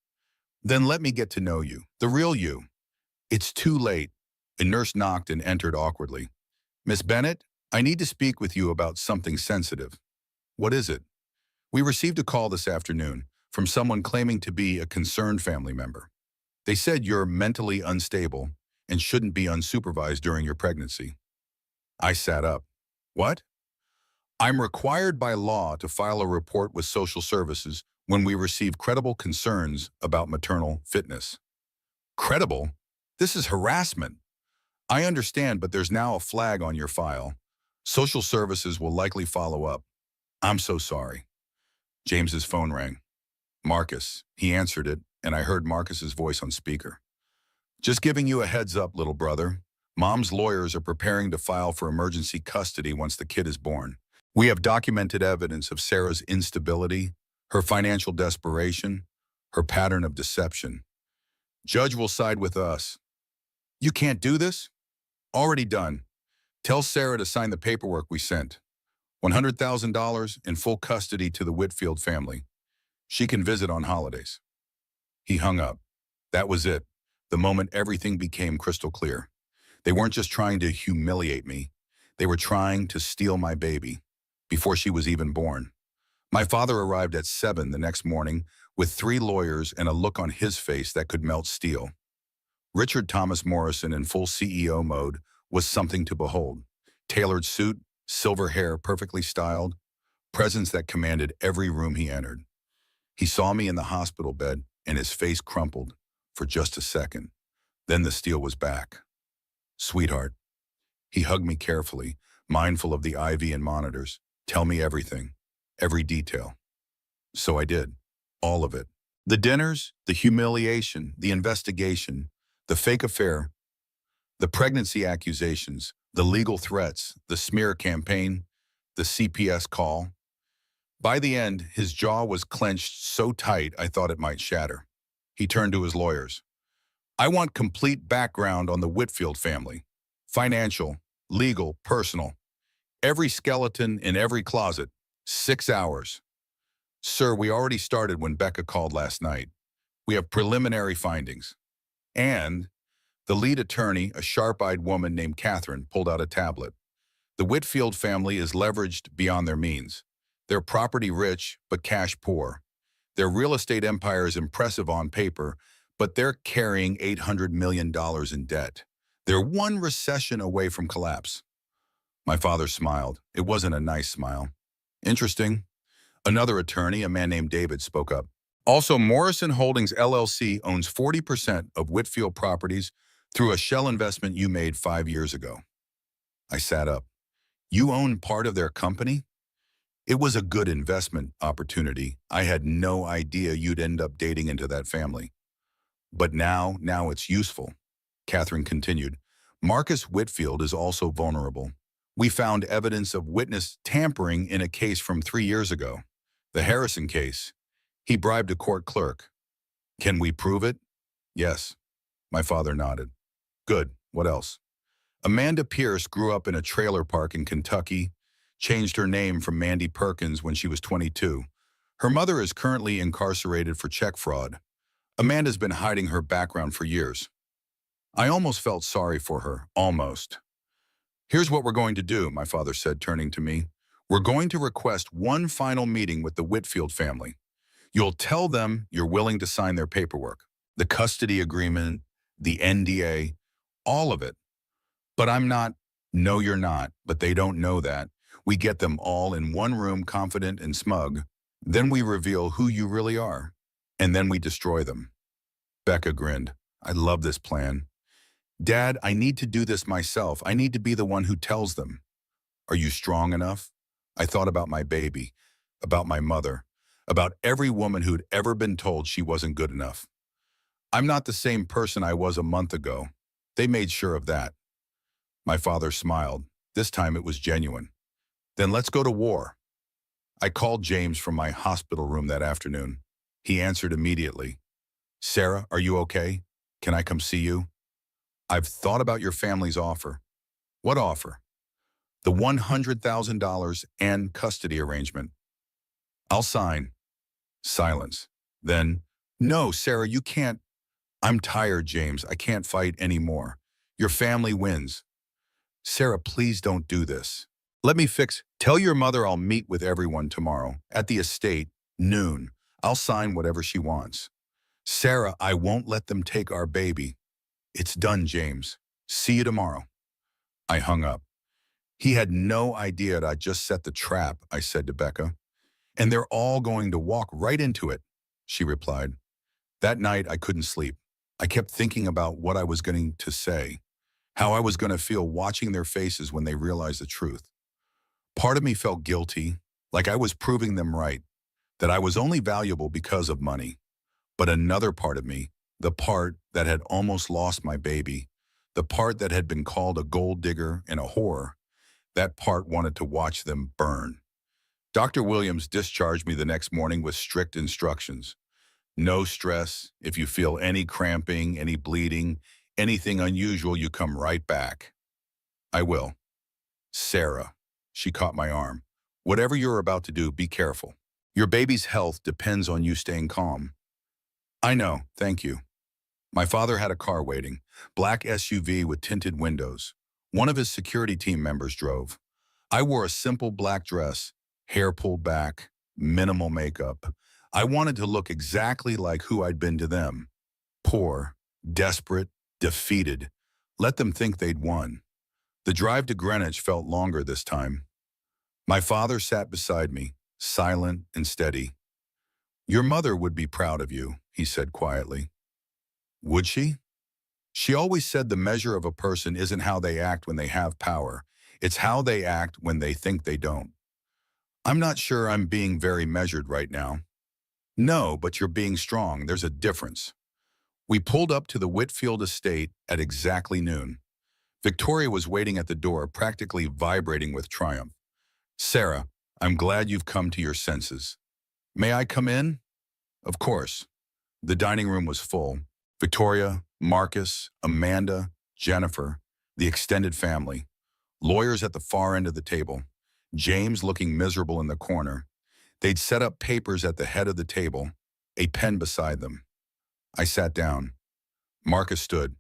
[SPEAKER 1] Then let me get to know you, the real you. It's too late. A nurse knocked and entered awkwardly. Miss Bennett, I need to speak with you about something sensitive. What is it? We received a call this afternoon from someone claiming to be a concerned family member. They said you're mentally unstable and shouldn't be unsupervised during your pregnancy. I sat up. What? I'm required by law to file a report with social services when we receive credible concerns about maternal fitness. Credible? This is harassment. I understand, but there's now a flag on your file. Social services will likely follow up. I'm so sorry. James's phone rang. Marcus. He answered it, and I heard Marcus's voice on speaker. Just giving you a heads up, little brother. Mom's lawyers are preparing to file for emergency custody once the kid is born. We have documented evidence of Sarah's instability, her financial desperation, her pattern of deception. Judge will side with us. You can't do this? Already done. Tell Sarah to sign the paperwork we sent. $100,000 in full custody to the Whitfield family. She can visit on holidays. He hung up. That was it. The moment everything became crystal clear. They weren't just trying to humiliate me. They were trying to steal my baby before she was even born. My father arrived at 7 the next morning with 3 lawyers and a look on his face that could melt steel. Richard Thomas Morrison in full CEO mode was something to behold. Tailored suit, silver hair perfectly styled, presence that commanded every room he entered. He saw me in the hospital bed and his face crumpled for just a second. Then the steel was back. Sweetheart. He hugged me carefully, mindful of the IV and monitors. Tell me everything, every detail. So I did, all of it. The dinners, the humiliation, the investigation, the fake affair, the pregnancy accusations, the legal threats, the smear campaign, the CPS call. By the end, his jaw was clenched so tight I thought it might shatter. He turned to his lawyers. I want complete background on the Whitfield family. Financial, legal, personal. Every skeleton in every closet. 6 hours. Sir, we already started when Becca called last night. We have preliminary findings. And the lead attorney, a sharp-eyed woman named Catherine, pulled out a tablet. The Whitfield family is leveraged beyond their means. They're property rich, but cash poor. Their real estate empire is impressive on paper, but they're carrying $800 million in debt. They're one recession away from collapse. My father smiled. It wasn't a nice smile. Interesting. Another attorney, a man named David, spoke up. Also, Morrison Holdings LLC owns 40% of Whitfield Properties through a shell investment you made 5 years ago. I sat up. You own part of their company? It was a good investment opportunity. I had no idea you'd end up dating into that family. But now it's useful. Catherine continued. Marcus Whitfield is also vulnerable. We found evidence of witness tampering in a case from 3 years ago. The Harrison case. He bribed a court clerk. Can we prove it? Yes. My father nodded. Good. What else? Amanda Pierce grew up in a trailer park in Kentucky, changed her name from Mandy Perkins when she was 22. Her mother is currently incarcerated for check fraud. Amanda's been hiding her background for years. I almost felt sorry for her, almost. Here's what we're going to do, my father said, turning to me. We're going to request one final meeting with the Whitfield family. You'll tell them you're willing to sign their paperwork, the custody agreement, the NDA, all of it. But I'm not. No, you're not, but they don't know that. We get them all in one room, confident and smug. Then we reveal who you really are. And then we destroy them. Becca grinned. I love this plan. Dad, I need to do this myself. I need to be the one who tells them. Are you strong enough? I thought about my baby, about my mother, about every woman who'd ever been told she wasn't good enough. I'm not the same person I was a month ago. They made sure of that. My father smiled. This time it was genuine. Then let's go to war. I called James from my hospital room that afternoon. He answered immediately. Sarah, are you okay? Can I come see you? I've thought about your family's offer. What offer? The $100,000 and custody arrangement. I'll sign. Silence. Then, no, Sarah, you can't. I'm tired, James. I can't fight anymore. Your family wins. Sarah, please don't do this. Let me fix. Tell your mother I'll meet with everyone tomorrow at the estate, noon. I'll sign whatever she wants. Sarah, I won't let them take our baby. It's done, James. See you tomorrow. I hung up. He had no idea I'd just set the trap, I said to Becca. And they're all going to walk right into it, she replied. That night, I couldn't sleep. I kept thinking about what I was going to say, how I was going to feel watching their faces when they realized the truth. Part of me felt guilty, like I was proving them right, that I was only valuable because of money. But another part of me, the part that had almost lost my baby, the part that had been called a gold digger and a whore, that part wanted to watch them burn. Dr. Williams discharged me the next morning with strict instructions. No stress. If you feel any cramping, any bleeding, anything unusual, you come right back. I will. Sarah, she caught my arm. Whatever you're about to do, be careful. Your baby's health depends on you staying calm. I know, thank you. My father had a car waiting, black SUV with tinted windows. One of his security team members drove. I wore a simple black dress, hair pulled back, minimal makeup. I wanted to look exactly like who I'd been to them. Poor, desperate, defeated. Let them think they'd won. The drive to Greenwich felt longer this time. My father sat beside me, silent and steady. Your mother would be proud of you, he said quietly. Would she? She always said the measure of a person isn't how they act when they have power. It's how they act when they think they don't. I'm not sure I'm being very measured right now. No, but you're being strong. There's a difference. We pulled up to the Whitfield estate at exactly noon. Victoria was waiting at the door, practically vibrating with triumph. Sarah, I'm glad you've come to your senses. May I come in? Of course. The dining room was full. Victoria, Marcus, Amanda, Jennifer, the extended family. Lawyers at the far end of the table. James looking miserable in the corner. They'd set up papers at the head of the table, a pen beside them. I sat down. Marcus stood.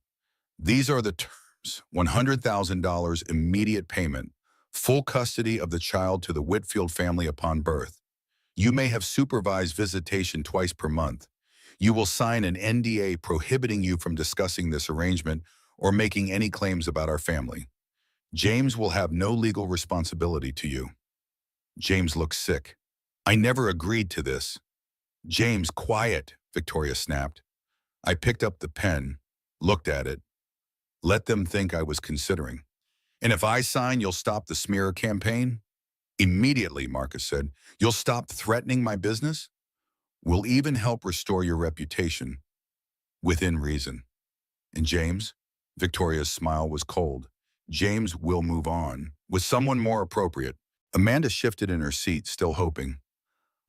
[SPEAKER 1] These are the terms: $100,000 immediate payment, full custody of the child to the Whitfield family upon birth. You may have supervised visitation twice per month. You will sign an NDA prohibiting you from discussing this arrangement or making any claims about our family. James will have no legal responsibility to you. James looked sick. I never agreed to this. James, quiet, Victoria snapped. I picked up the pen, looked at it. Let them think I was considering. And if I sign, you'll stop the smear campaign? Immediately, Marcus said. You'll stop threatening my business? We'll even help restore your reputation, within reason. And James? Victoria's smile was cold. James will move on, with someone more appropriate. Amanda shifted in her seat, still hoping.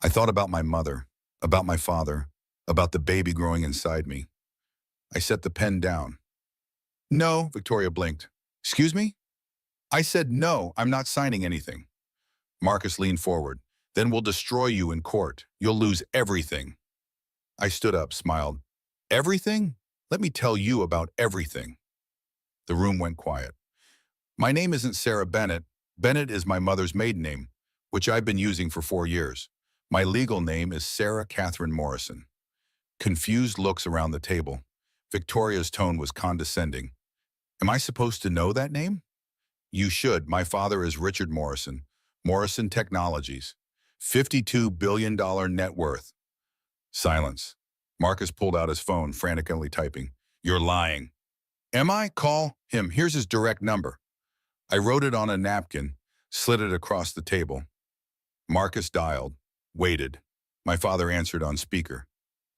[SPEAKER 1] I thought about my mother, about my father, about the baby growing inside me. I set the pen down. No, Victoria blinked. Excuse me? I said no, I'm not signing anything. Marcus leaned forward. Then we'll destroy you in court. You'll lose everything. I stood up, smiled. Everything? Let me tell you about everything. The room went quiet. My name isn't Sarah Bennett. Bennett is my mother's maiden name, which I've been using for 4 years. My legal name is Sarah Catherine Morrison. Confused looks around the table. Victoria's tone was condescending. Am I supposed to know that name? You should. My father is Richard Morrison. Morrison Technologies. $52 billion net worth. Silence. Marcus pulled out his phone, frantically typing. You're lying. Am I? Call him. Here's his direct number. I wrote it on a napkin, slid it across the table. Marcus dialed, waited. My father answered on speaker.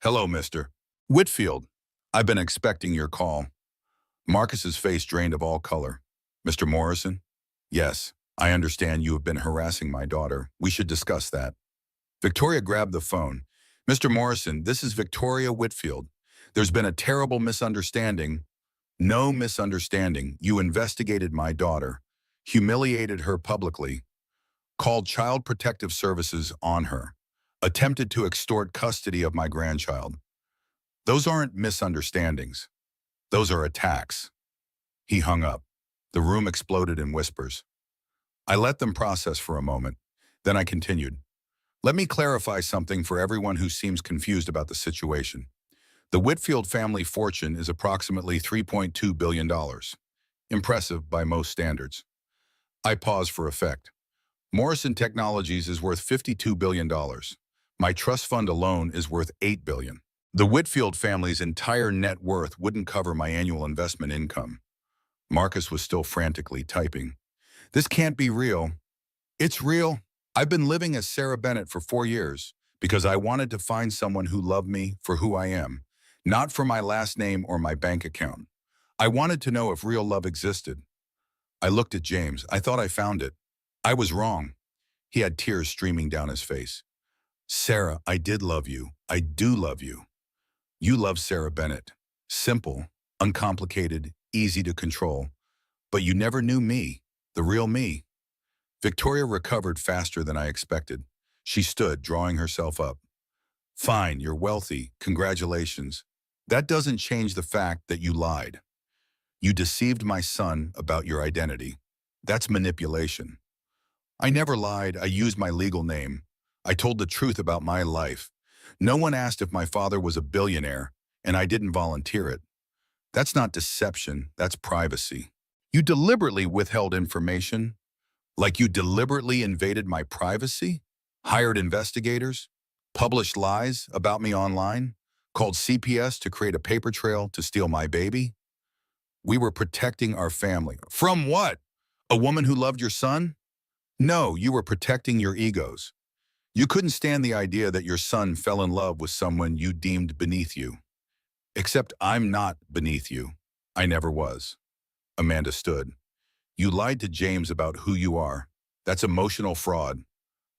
[SPEAKER 1] Hello, Mr. Whitfield. I've been expecting your call. Marcus's face drained of all color. Mr. Morrison? Yes, I understand you have been harassing my daughter. We should discuss that. Victoria grabbed the phone. Mr. Morrison, this is Victoria Whitfield. There's been a terrible misunderstanding. No misunderstanding. You investigated my daughter, humiliated her publicly, called Child Protective Services on her, attempted to extort custody of my grandchild. Those aren't misunderstandings. Those are attacks. He hung up. The room exploded in whispers. I let them process for a moment. Then I continued. Let me clarify something for everyone who seems confused about the situation. The Whitfield family fortune is approximately $3.2 billion. Impressive by most standards. I paused for effect. Morrison Technologies is worth $52 billion. My trust fund alone is worth $8 billion. The Whitfield family's entire net worth wouldn't cover my annual investment income. Marcus was still frantically typing. This can't be real. It's real. I've been living as Sarah Bennett for 4 years because I wanted to find someone who loved me for who I am, not for my last name or my bank account. I wanted to know if real love existed. I looked at James. I thought I found it. I was wrong. He had tears streaming down his face. Sarah, I did love you. I do love you. You love Sarah Bennett. Simple, uncomplicated, easy to control. But you never knew me, the real me. Victoria recovered faster than I expected. She stood, drawing herself up. Fine, you're wealthy. Congratulations. That doesn't change the fact that you lied. You deceived my son about your identity. That's manipulation. I never lied. I used my legal name. I told the truth about my life. No one asked if my father was a billionaire, and I didn't volunteer it. That's not deception. That's privacy. You deliberately withheld information. Like you deliberately invaded my privacy, hired investigators, published lies about me online, called CPS to create a paper trail to steal my baby. We were protecting our family. From what? A woman who loved your son? No, you were protecting your egos. You couldn't stand the idea that your son fell in love with someone you deemed beneath you. Except I'm not beneath you. I never was. Amanda stood. You lied to James about who you are. That's emotional fraud.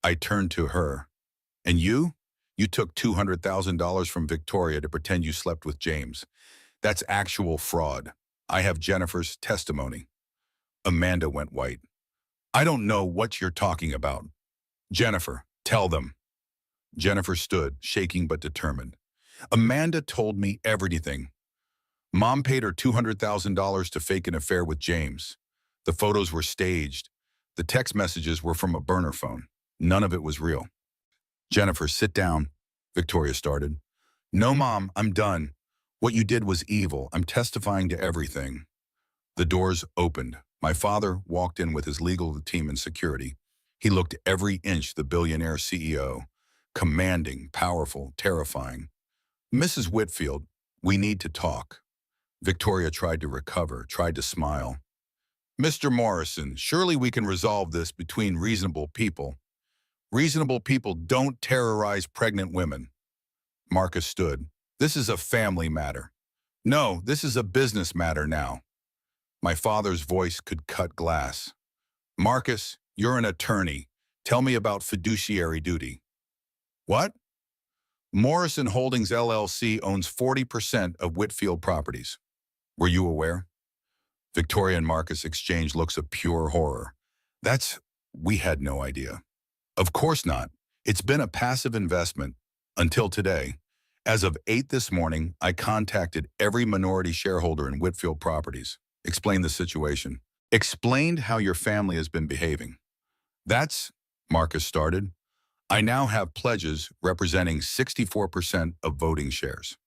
[SPEAKER 1] I turned to her. And you? You took $200,000 from Victoria to pretend you slept with James. That's actual fraud. I have Jennifer's testimony. Amanda went white. I don't know what you're talking about. Jennifer, tell them. Jennifer stood, shaking but determined. Amanda told me everything. Mom paid her $200,000 to fake an affair with James. The photos were staged. The text messages were from a burner phone. None of it was real. Jennifer, sit down, Victoria started. No, Mom, I'm done. What you did was evil. I'm testifying to everything. The doors opened. My father walked in with his legal team and security. He looked every inch the billionaire CEO, commanding, powerful, terrifying. Mrs. Whitfield, we need to talk. Victoria tried to recover, tried to smile. Mr. Morrison, surely we can resolve this between reasonable people. Reasonable people don't terrorize pregnant women. Marcus stood. This is a family matter. No, this is a business matter now. My father's voice could cut glass. Marcus, you're an attorney. Tell me about fiduciary duty. What? Morrison Holdings LLC owns 40% of Whitfield Properties. Were you aware? Victoria and Marcus exchanged looks of pure horror. We had no idea. Of course not. It's been a passive investment until today. As of 8 this morning, I contacted every minority shareholder in Whitfield Properties, explained the situation, explained how your family has been behaving. Marcus started. I now have pledges representing 64% of voting shares.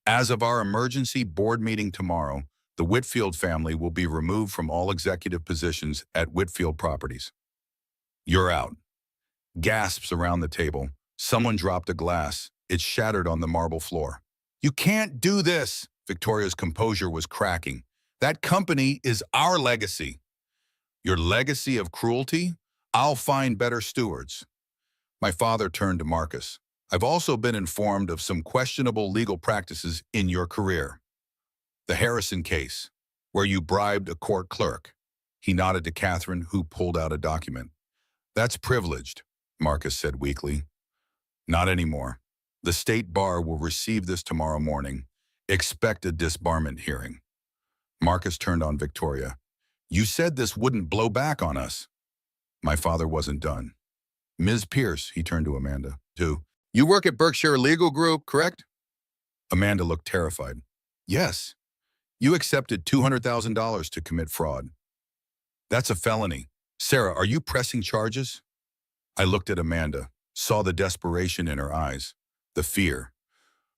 [SPEAKER 1] As of our emergency board meeting tomorrow, the Whitfield family will be removed from all executive positions at Whitfield Properties. You're out. Gasps around the table. Someone dropped a glass. It shattered on the marble floor. You can't do this! Victoria's composure was cracking. That company is our legacy. Your legacy of cruelty? I'll find better stewards. My father turned to Marcus. I've also been informed of some questionable legal practices in your career. The Harrison case, where you bribed a court clerk. He nodded to Catherine, who pulled out a document. That's privileged, Marcus said weakly. Not anymore. The state bar will receive this tomorrow morning. Expect a disbarment hearing. Marcus turned on Victoria. You said this wouldn't blow back on us. My father wasn't done. Ms. Pierce, he turned to Amanda, too. You work at Berkshire Legal Group, correct? Amanda looked terrified. Yes. You accepted $200,000 to commit fraud. That's a felony. Sarah, are you pressing charges? I looked at Amanda, saw the desperation in her eyes, the fear.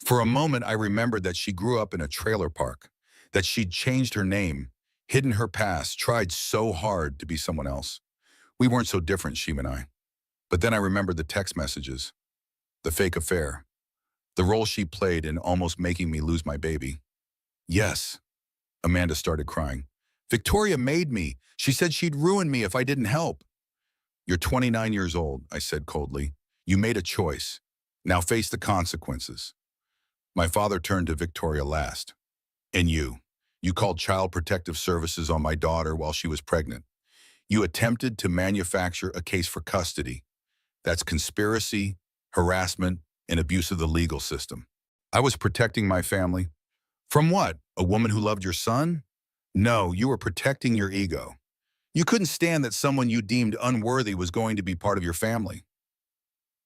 [SPEAKER 1] For a moment, I remembered that she grew up in a trailer park, that she'd changed her name, hidden her past, tried so hard to be someone else. We weren't so different, she and I. But then I remembered the text messages, the fake affair, the role she played in almost making me lose my baby. Yes. Amanda started crying. Victoria made me. She said she'd ruin me if I didn't help. You're 29 years old, I said coldly. You made a choice. Now face the consequences. My father turned to Victoria last. And you called Child Protective Services on my daughter while she was pregnant. You attempted to manufacture a case for custody. That's conspiracy, harassment, and abuse of the legal system. I was protecting my family. From what? A woman who loved your son? No, you were protecting your ego. You couldn't stand that someone you deemed unworthy was going to be part of your family.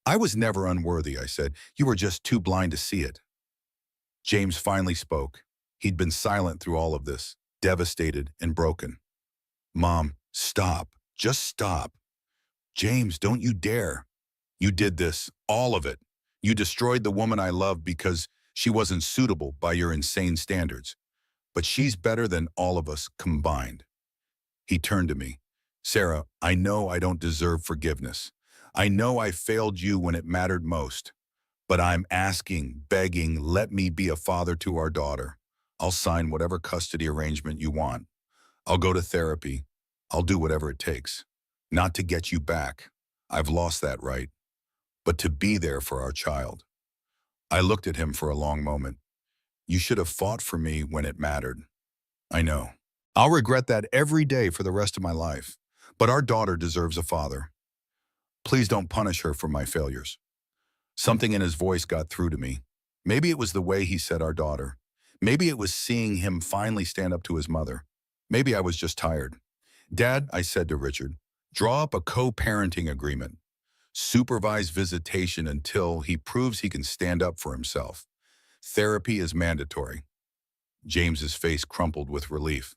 [SPEAKER 1] I was never unworthy, I said. You were just too blind to see it. James finally spoke. He'd been silent through all of this, devastated and broken. Mom, stop. Just stop. James, don't you dare. You did this, all of it. You destroyed the woman I loved because she wasn't suitable by your insane standards. But she's better than all of us combined. He turned to me. Sarah, I know I don't deserve forgiveness. I know I failed you when it mattered most. But I'm asking, begging, let me be a father to our daughter. I'll sign whatever custody arrangement you want. I'll go to therapy. I'll do whatever it takes. Not to get you back. I've lost that right. But to be there for our child. I looked at him for a long moment. You should have fought for me when it mattered. I know. I'll regret that every day for the rest of my life. But our daughter deserves a father. Please don't punish her for my failures. Something in his voice got through to me. Maybe it was the way he said our daughter. Maybe it was seeing him finally stand up to his mother. Maybe I was just tired. Dad, I said to Richard, draw up a co-parenting agreement. Supervise visitation until he proves he can stand up for himself. Therapy is mandatory. James's face crumpled with relief.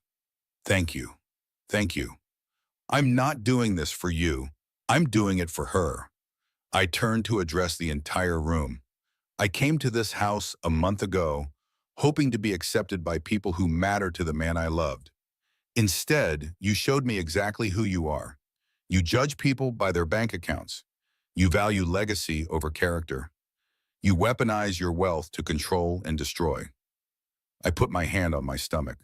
[SPEAKER 1] Thank you. Thank you. I'm not doing this for you. I'm doing it for her. I turned to address the entire room. I came to this house a month ago, hoping to be accepted by people who matter to the man I loved. Instead, you showed me exactly who you are. You judge people by their bank accounts. You value legacy over character. You weaponize your wealth to control and destroy. I put my hand on my stomach.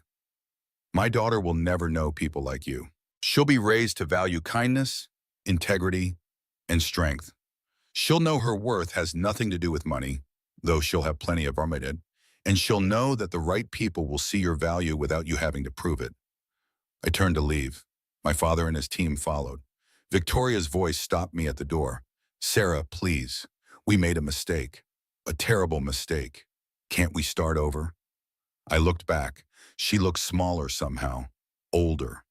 [SPEAKER 1] My daughter will never know people like you. She'll be raised to value kindness, integrity, and strength. She'll know her worth has nothing to do with money, though she'll have plenty of it, and she'll know that the right people will see your value without you having to prove it. I turned to leave. My father and his team followed. Victoria's voice stopped me at the door. "Sarah, please. We made a mistake. A terrible mistake. Can't we start over?" I looked back. She looked smaller somehow, older,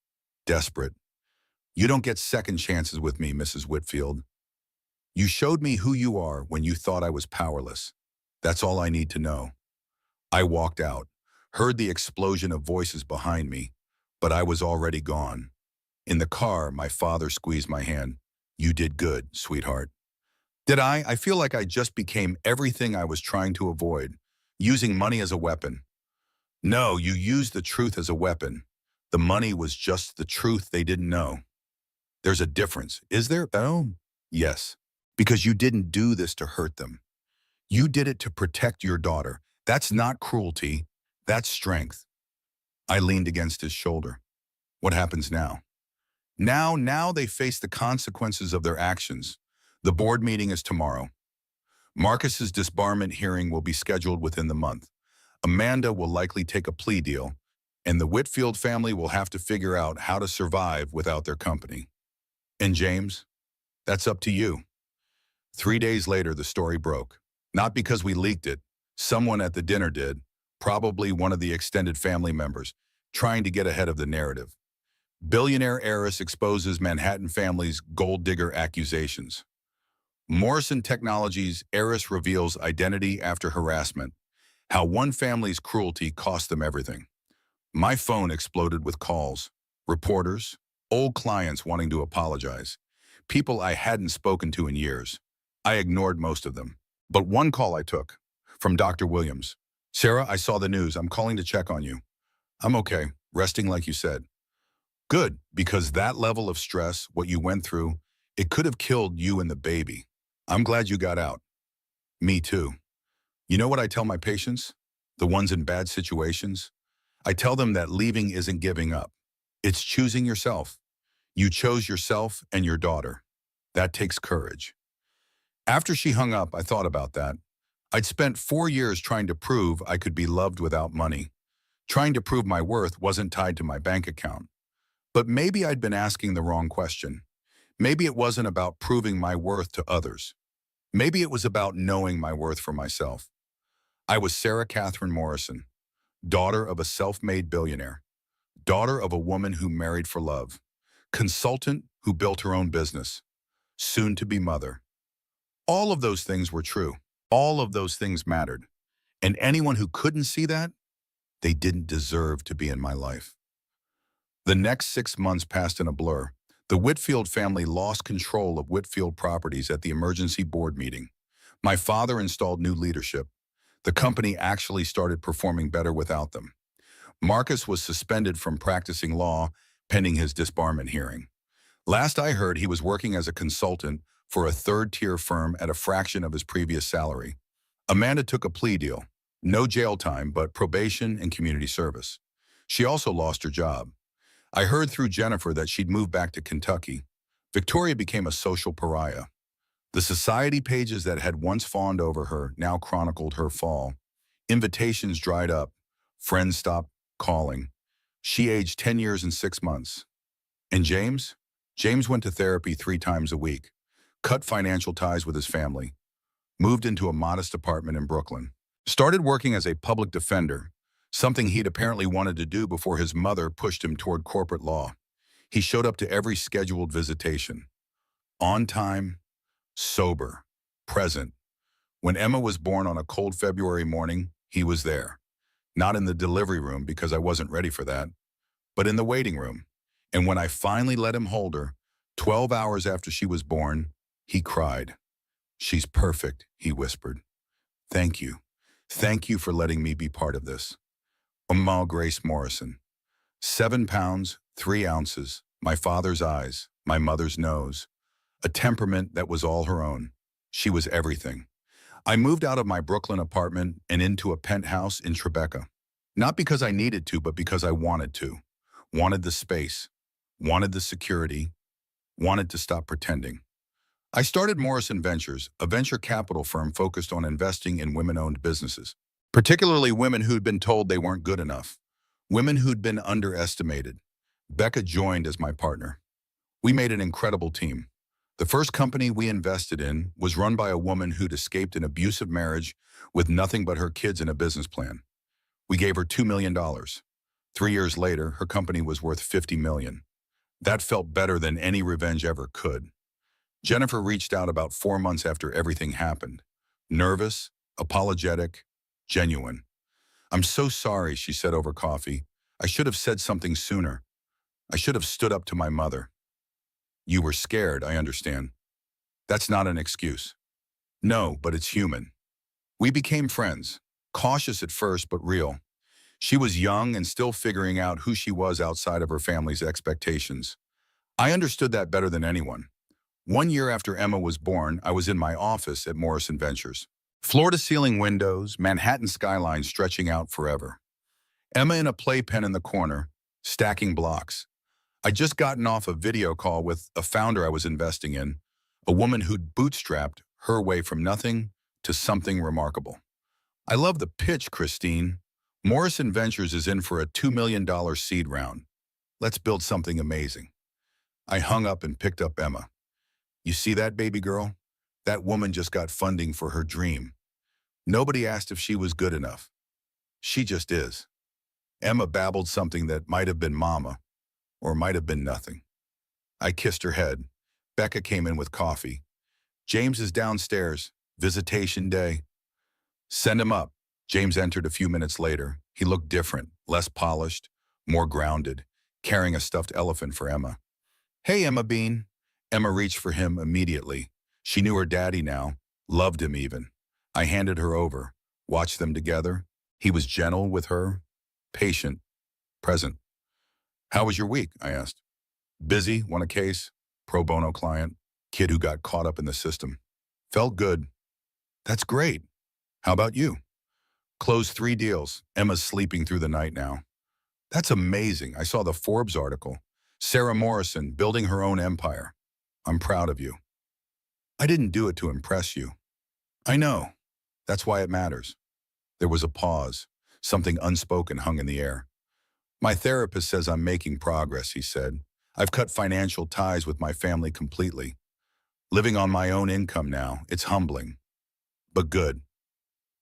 [SPEAKER 1] desperate. "You don't get second chances with me, Mrs. Whitfield. You showed me who you are when you thought I was powerless. That's all I need to know." I walked out, heard the explosion of voices behind me, but I was already gone. In the car, my father squeezed my hand. "You did good, sweetheart." Did I? I feel like I just became everything I was trying to avoid, using money as a weapon. No, you used the truth as a weapon. The money was just the truth they didn't know. There's a difference, is there? Oh, yes, because you didn't do this to hurt them. You did it to protect your daughter. That's not cruelty. That's strength. I leaned against his shoulder. What happens now? Now they face the consequences of their actions. The board meeting is tomorrow. Marcus's disbarment hearing will be scheduled within the month. Amanda will likely take a plea deal, and the Whitfield family will have to figure out how to survive without their company. And James, that's up to you. 3 days later, the story broke. Not because we leaked it. Someone at the dinner did, probably one of the extended family members, trying to get ahead of the narrative. Billionaire heiress exposes Manhattan family's gold digger accusations. Morrison Technologies heiress reveals identity after harassment. How one family's cruelty cost them everything. My phone exploded with calls. Reporters, old clients wanting to apologize. People I hadn't spoken to in years. I ignored most of them. But one call I took, from Dr. Williams. "Sarah, I saw the news. I'm calling to check on you." "I'm okay, resting like you said." "Good, because that level of stress, what you went through, it could have killed you and the baby. I'm glad you got out." "Me too." You know what I tell my patients? The ones in bad situations? I tell them that leaving isn't giving up. It's choosing yourself. You chose yourself and your daughter. That takes courage. After she hung up, I thought about that. I'd spent 4 years trying to prove I could be loved without money, trying to prove my worth wasn't tied to my bank account. But maybe I'd been asking the wrong question. Maybe it wasn't about proving my worth to others. Maybe it was about knowing my worth for myself. I was Sarah Catherine Morrison, daughter of a self-made billionaire, daughter of a woman who married for love, consultant who built her own business, soon-to-be mother. All of those things were true. All of those things mattered. And anyone who couldn't see that, they didn't deserve to be in my life. The next 6 months passed in a blur. The Whitfield family lost control of Whitfield Properties at the emergency board meeting. My father installed new leadership. The company actually started performing better without them. Marcus was suspended from practicing law pending his disbarment hearing. Last I heard, he was working as a consultant for a third-tier firm at a fraction of his previous salary. Amanda took a plea deal. No jail time, but probation and community service. She also lost her job. I heard through Jennifer that she'd moved back to Kentucky. Victoria became a social pariah. The society pages that had once fawned over her now chronicled her fall. Invitations dried up. Friends stopped calling. She aged 10 years and 6 months. And James? James went to therapy 3 times a week, cut financial ties with his family, moved into a modest apartment in Brooklyn, started working as a public defender, something he'd apparently wanted to do before his mother pushed him toward corporate law. He showed up to every scheduled visitation. On time, sober, present. When Emma was born on a cold February morning, he was there. Not in the delivery room because I wasn't ready for that, but in the waiting room. And when I finally let him hold her, 12 hours after she was born, he cried. "She's perfect," he whispered. "Thank you. Thank you for letting me be part of this." Grace Morrison. 7 pounds, 3 ounces, my father's eyes, my mother's nose, a temperament that was all her own. She was everything. I moved out of my Brooklyn apartment and into a penthouse in Tribeca. Not because I needed to, but because I wanted to. Wanted the space, wanted the security, wanted to stop pretending. I started Morrison Ventures, a venture capital firm focused on investing in women-owned businesses, particularly women who'd been told they weren't good enough, women who'd been underestimated. Becca joined as my partner. We made an incredible team. The first company we invested in was run by a woman who'd escaped an abusive marriage with nothing but her kids and a business plan. We gave her $2 million. 3 years later, her company was worth $50 million. That felt better than any revenge ever could. Jennifer reached out about 4 months after everything happened. Nervous, apologetic, genuine. "I'm so sorry," she said over coffee. "I should have said something sooner. I should have stood up to my mother." "You were scared, I understand." "That's not an excuse." "No, but it's human." We became friends, cautious at first but real. She was young and still figuring out who she was outside of her family's expectations. I understood that better than anyone. 1 year after Emma was born, I was in my office at Morrison Ventures. Floor-to-ceiling windows, Manhattan skyline stretching out forever. Emma in a playpen in the corner, stacking blocks. I'd just gotten off a video call with a founder I was investing in, a woman who'd bootstrapped her way from nothing to something remarkable. "I love the pitch, Christine. Morrison Ventures is in for a $2 million seed round. Let's build something amazing." I hung up and picked up Emma. "You see that, baby girl? That woman just got funding for her dream. Nobody asked if she was good enough. She just is." Emma babbled something that might have been mama, or might have been nothing. I kissed her head. Becca came in with coffee. "James is downstairs. Visitation day." "Send him up." James entered a few minutes later. He looked different, less polished, more grounded, carrying a stuffed elephant for Emma. "Hey, Emma Bean." Emma reached for him immediately. She knew her daddy now, loved him even. I handed her over, watched them together. He was gentle with her, patient, present. "How was your week?" I asked. "Busy, won a case, pro bono client, kid who got caught up in the system. Felt good." "That's great. How about you?" "Closed 3 deals. Emma's sleeping through the night now." "That's amazing. I saw the Forbes article. Sarah Morrison building her own empire. I'm proud of you." "I didn't do it to impress you." "I know. That's why it matters." There was a pause. Something unspoken hung in the air. "My therapist says I'm making progress," he said. "I've cut financial ties with my family completely. Living on my own income now, it's humbling. But good."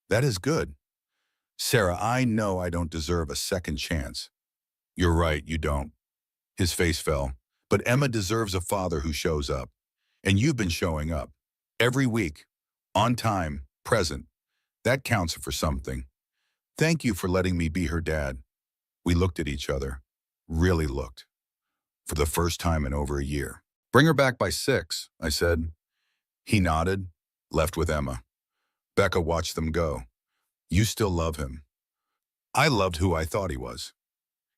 [SPEAKER 1] "That is good." "Sarah, I know I don't deserve a second chance." "You're right, you don't." His face fell. "But Emma deserves a father who shows up. And you've been showing up. Every week. On time. Present. That counts for something. Thank you for letting me be her dad." We looked at each other. Really looked. For the first time in over a year. "Bring her back by 6, I said. He nodded, left with Emma. Becca watched them go. "You still love him." I loved who I thought he was.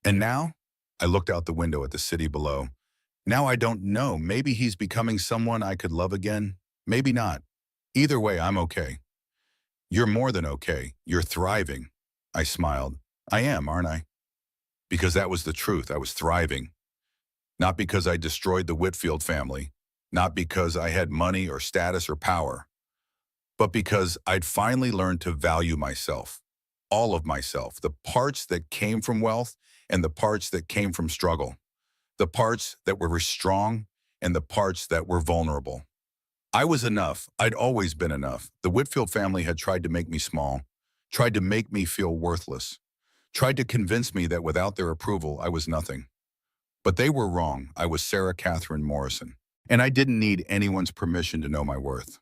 [SPEAKER 1] "And now?" I looked out the window at the city below. "Now I don't know. Maybe he's becoming someone I could love again. Maybe not. Either way, I'm okay." "You're more than okay. You're thriving." I smiled. "I am, aren't I?" Because that was the truth. I was thriving. Not because I destroyed the Whitfield family. Not because I had money or status or power. But because I'd finally learned to value myself. All of myself. The parts that came from wealth and the parts that came from struggle. The parts that were strong and the parts that were vulnerable. I was enough. I'd always been enough. The Whitfield family had tried to make me small, tried to make me feel worthless, tried to convince me that without their approval, I was nothing. But they were wrong. I was Sarah Catherine Morrison. And I didn't need anyone's permission to know my worth.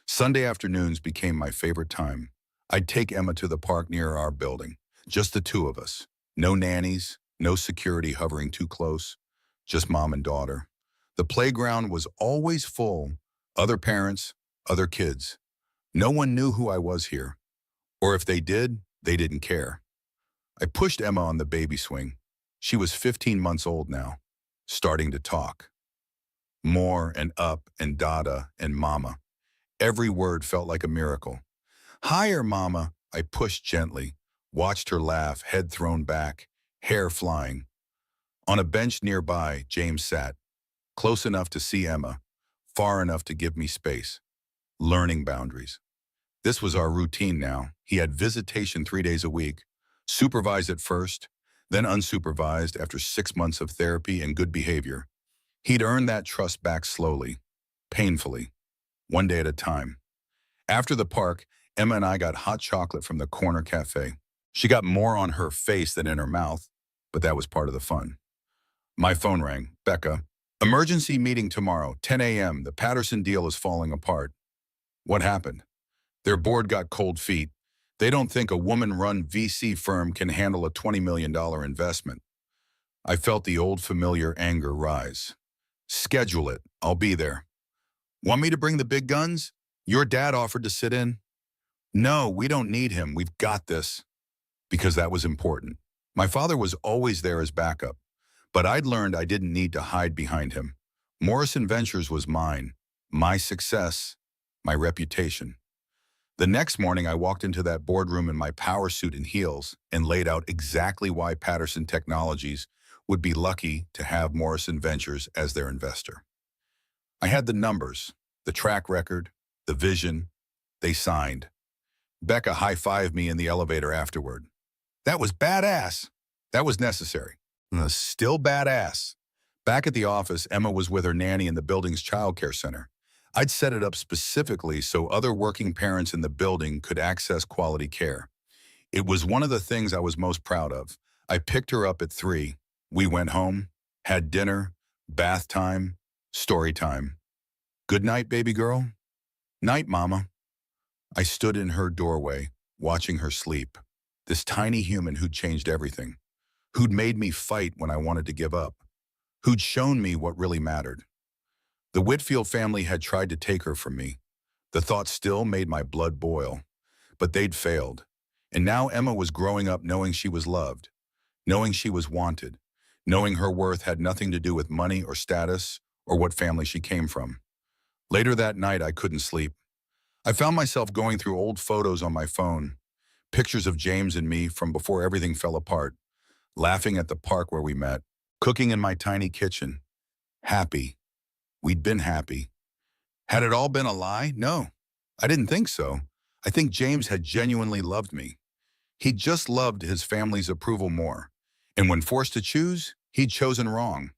[SPEAKER 1] Sunday afternoons became my favorite time. I'd take Emma to the park near our building. Just the two of us. No nannies, no security hovering too close. Just mom and daughter. The playground was always full. Other parents, other kids. No one knew who I was here. Or if they did, they didn't care. I pushed Emma on the baby swing. She was 15 months old now, starting to talk. More and up and dada and mama. Every word felt like a miracle. Higher, mama, I pushed gently, watched her laugh, head thrown back, hair flying. On a bench nearby, James sat, close enough to see Emma, far enough to give me space. Learning boundaries. This was our routine now. He had visitation 3 days a week, supervised at first, then unsupervised after 6 months of therapy and good behavior. He'd earned that trust back slowly, painfully, one day at a time. After the park, Emma and I got hot chocolate from the corner cafe. She got more on her face than in her mouth, but that was part of the fun. My phone rang. Becca, emergency meeting tomorrow, 10 a.m. The Patterson deal is falling apart. What happened? Their board got cold feet. They don't think a woman-run VC firm can handle a $20 million investment. I felt the old familiar anger rise. Schedule it. I'll be there. Want me to bring the big guns? Your dad offered to sit in. No, we don't need him. We've got this. Because that was important. My father was always there as backup, but I'd learned I didn't need to hide behind him. Morrison Ventures was mine, my success, my reputation. The next morning, I walked into that boardroom in my power suit and heels and laid out exactly why Patterson Technologies would be lucky to have Morrison Ventures as their investor. I had the numbers, the track record, the vision. They signed. Becca high-fived me in the elevator afterward. That was badass. That was necessary. Still badass. Back at the office, Emma was with her nanny in the building's childcare center. I'd set it up specifically so other working parents in the building could access quality care. It was one of the things I was most proud of. I picked her up at 3. We went home, had dinner, bath time, story time. Good night, baby girl. Night, mama. I stood in her doorway, watching her sleep. This tiny human who'd changed everything, who'd made me fight when I wanted to give up, who'd shown me what really mattered. The Whitfield family had tried to take her from me. The thought still made my blood boil, but they'd failed. And now Emma was growing up knowing she was loved, knowing she was wanted, knowing her worth had nothing to do with money or status or what family she came from. Later that night, I couldn't sleep. I found myself going through old photos on my phone, pictures of James and me from before everything fell apart, laughing at the park where we met, cooking in my tiny kitchen. Happy. We'd been happy. Had it all been a lie? No, I didn't think so. I think James had genuinely loved me. He'd just loved his family's approval more. And when forced to choose, he'd chosen wrong.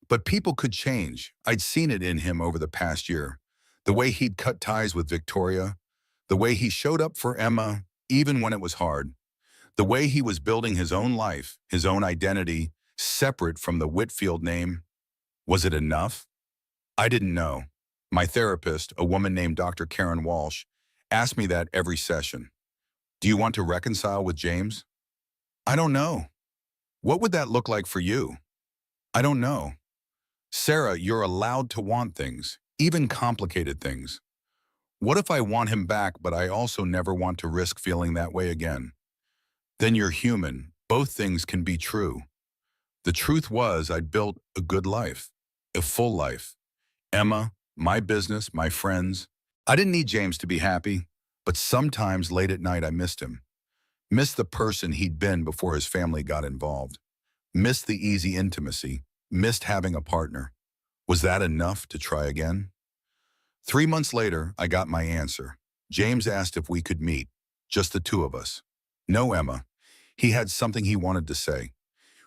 [SPEAKER 1] But people could change. I'd seen it in him over the past year. The way he'd cut ties with Victoria, the way he showed up for Emma, even when it was hard, the way he was building his own life, his own identity, separate from the Whitfield name. Was it enough? I didn't know. My therapist, a woman named Dr. Karen Walsh, asked me that every session. Do you want to reconcile with James? I don't know. What would that look like for you? I don't know. Sarah, you're allowed to want things, even complicated things. What if I want him back, but I also never want to risk feeling that way again? Then you're human. Both things can be true. The truth was I'd built a good life, a full life. Emma, my business, my friends. I didn't need James to be happy, but sometimes late at night I missed him. Missed the person he'd been before his family got involved. Missed the easy intimacy. Missed having a partner. Was that enough to try again? 3 months later, I got my answer. James asked if we could meet, just the two of us. No, Emma. He had something he wanted to say.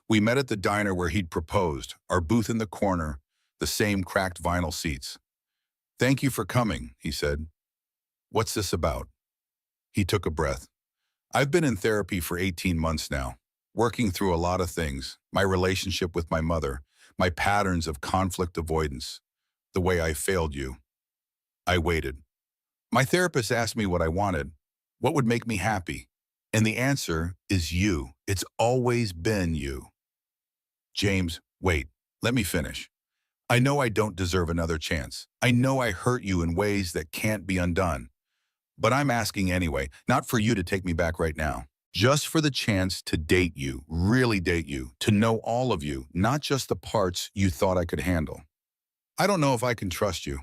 [SPEAKER 1] We met at the diner where he'd proposed, our booth in the corner, the same cracked vinyl seats. Thank you for coming, he said. What's this about? He took a breath. I've been in therapy for 18 months now, working through a lot of things, my relationship with my mother, my patterns of conflict avoidance, the way I failed you. I waited. My therapist asked me what I wanted, what would make me happy, and the answer is you. It's always been you. James, wait, let me finish. I know I don't deserve another chance. I know I hurt you in ways that can't be undone. But I'm asking anyway, not for you to take me back right now. Just for the chance to date you, really date you, to know all of you, not just the parts you thought I could handle. I don't know if I can trust you.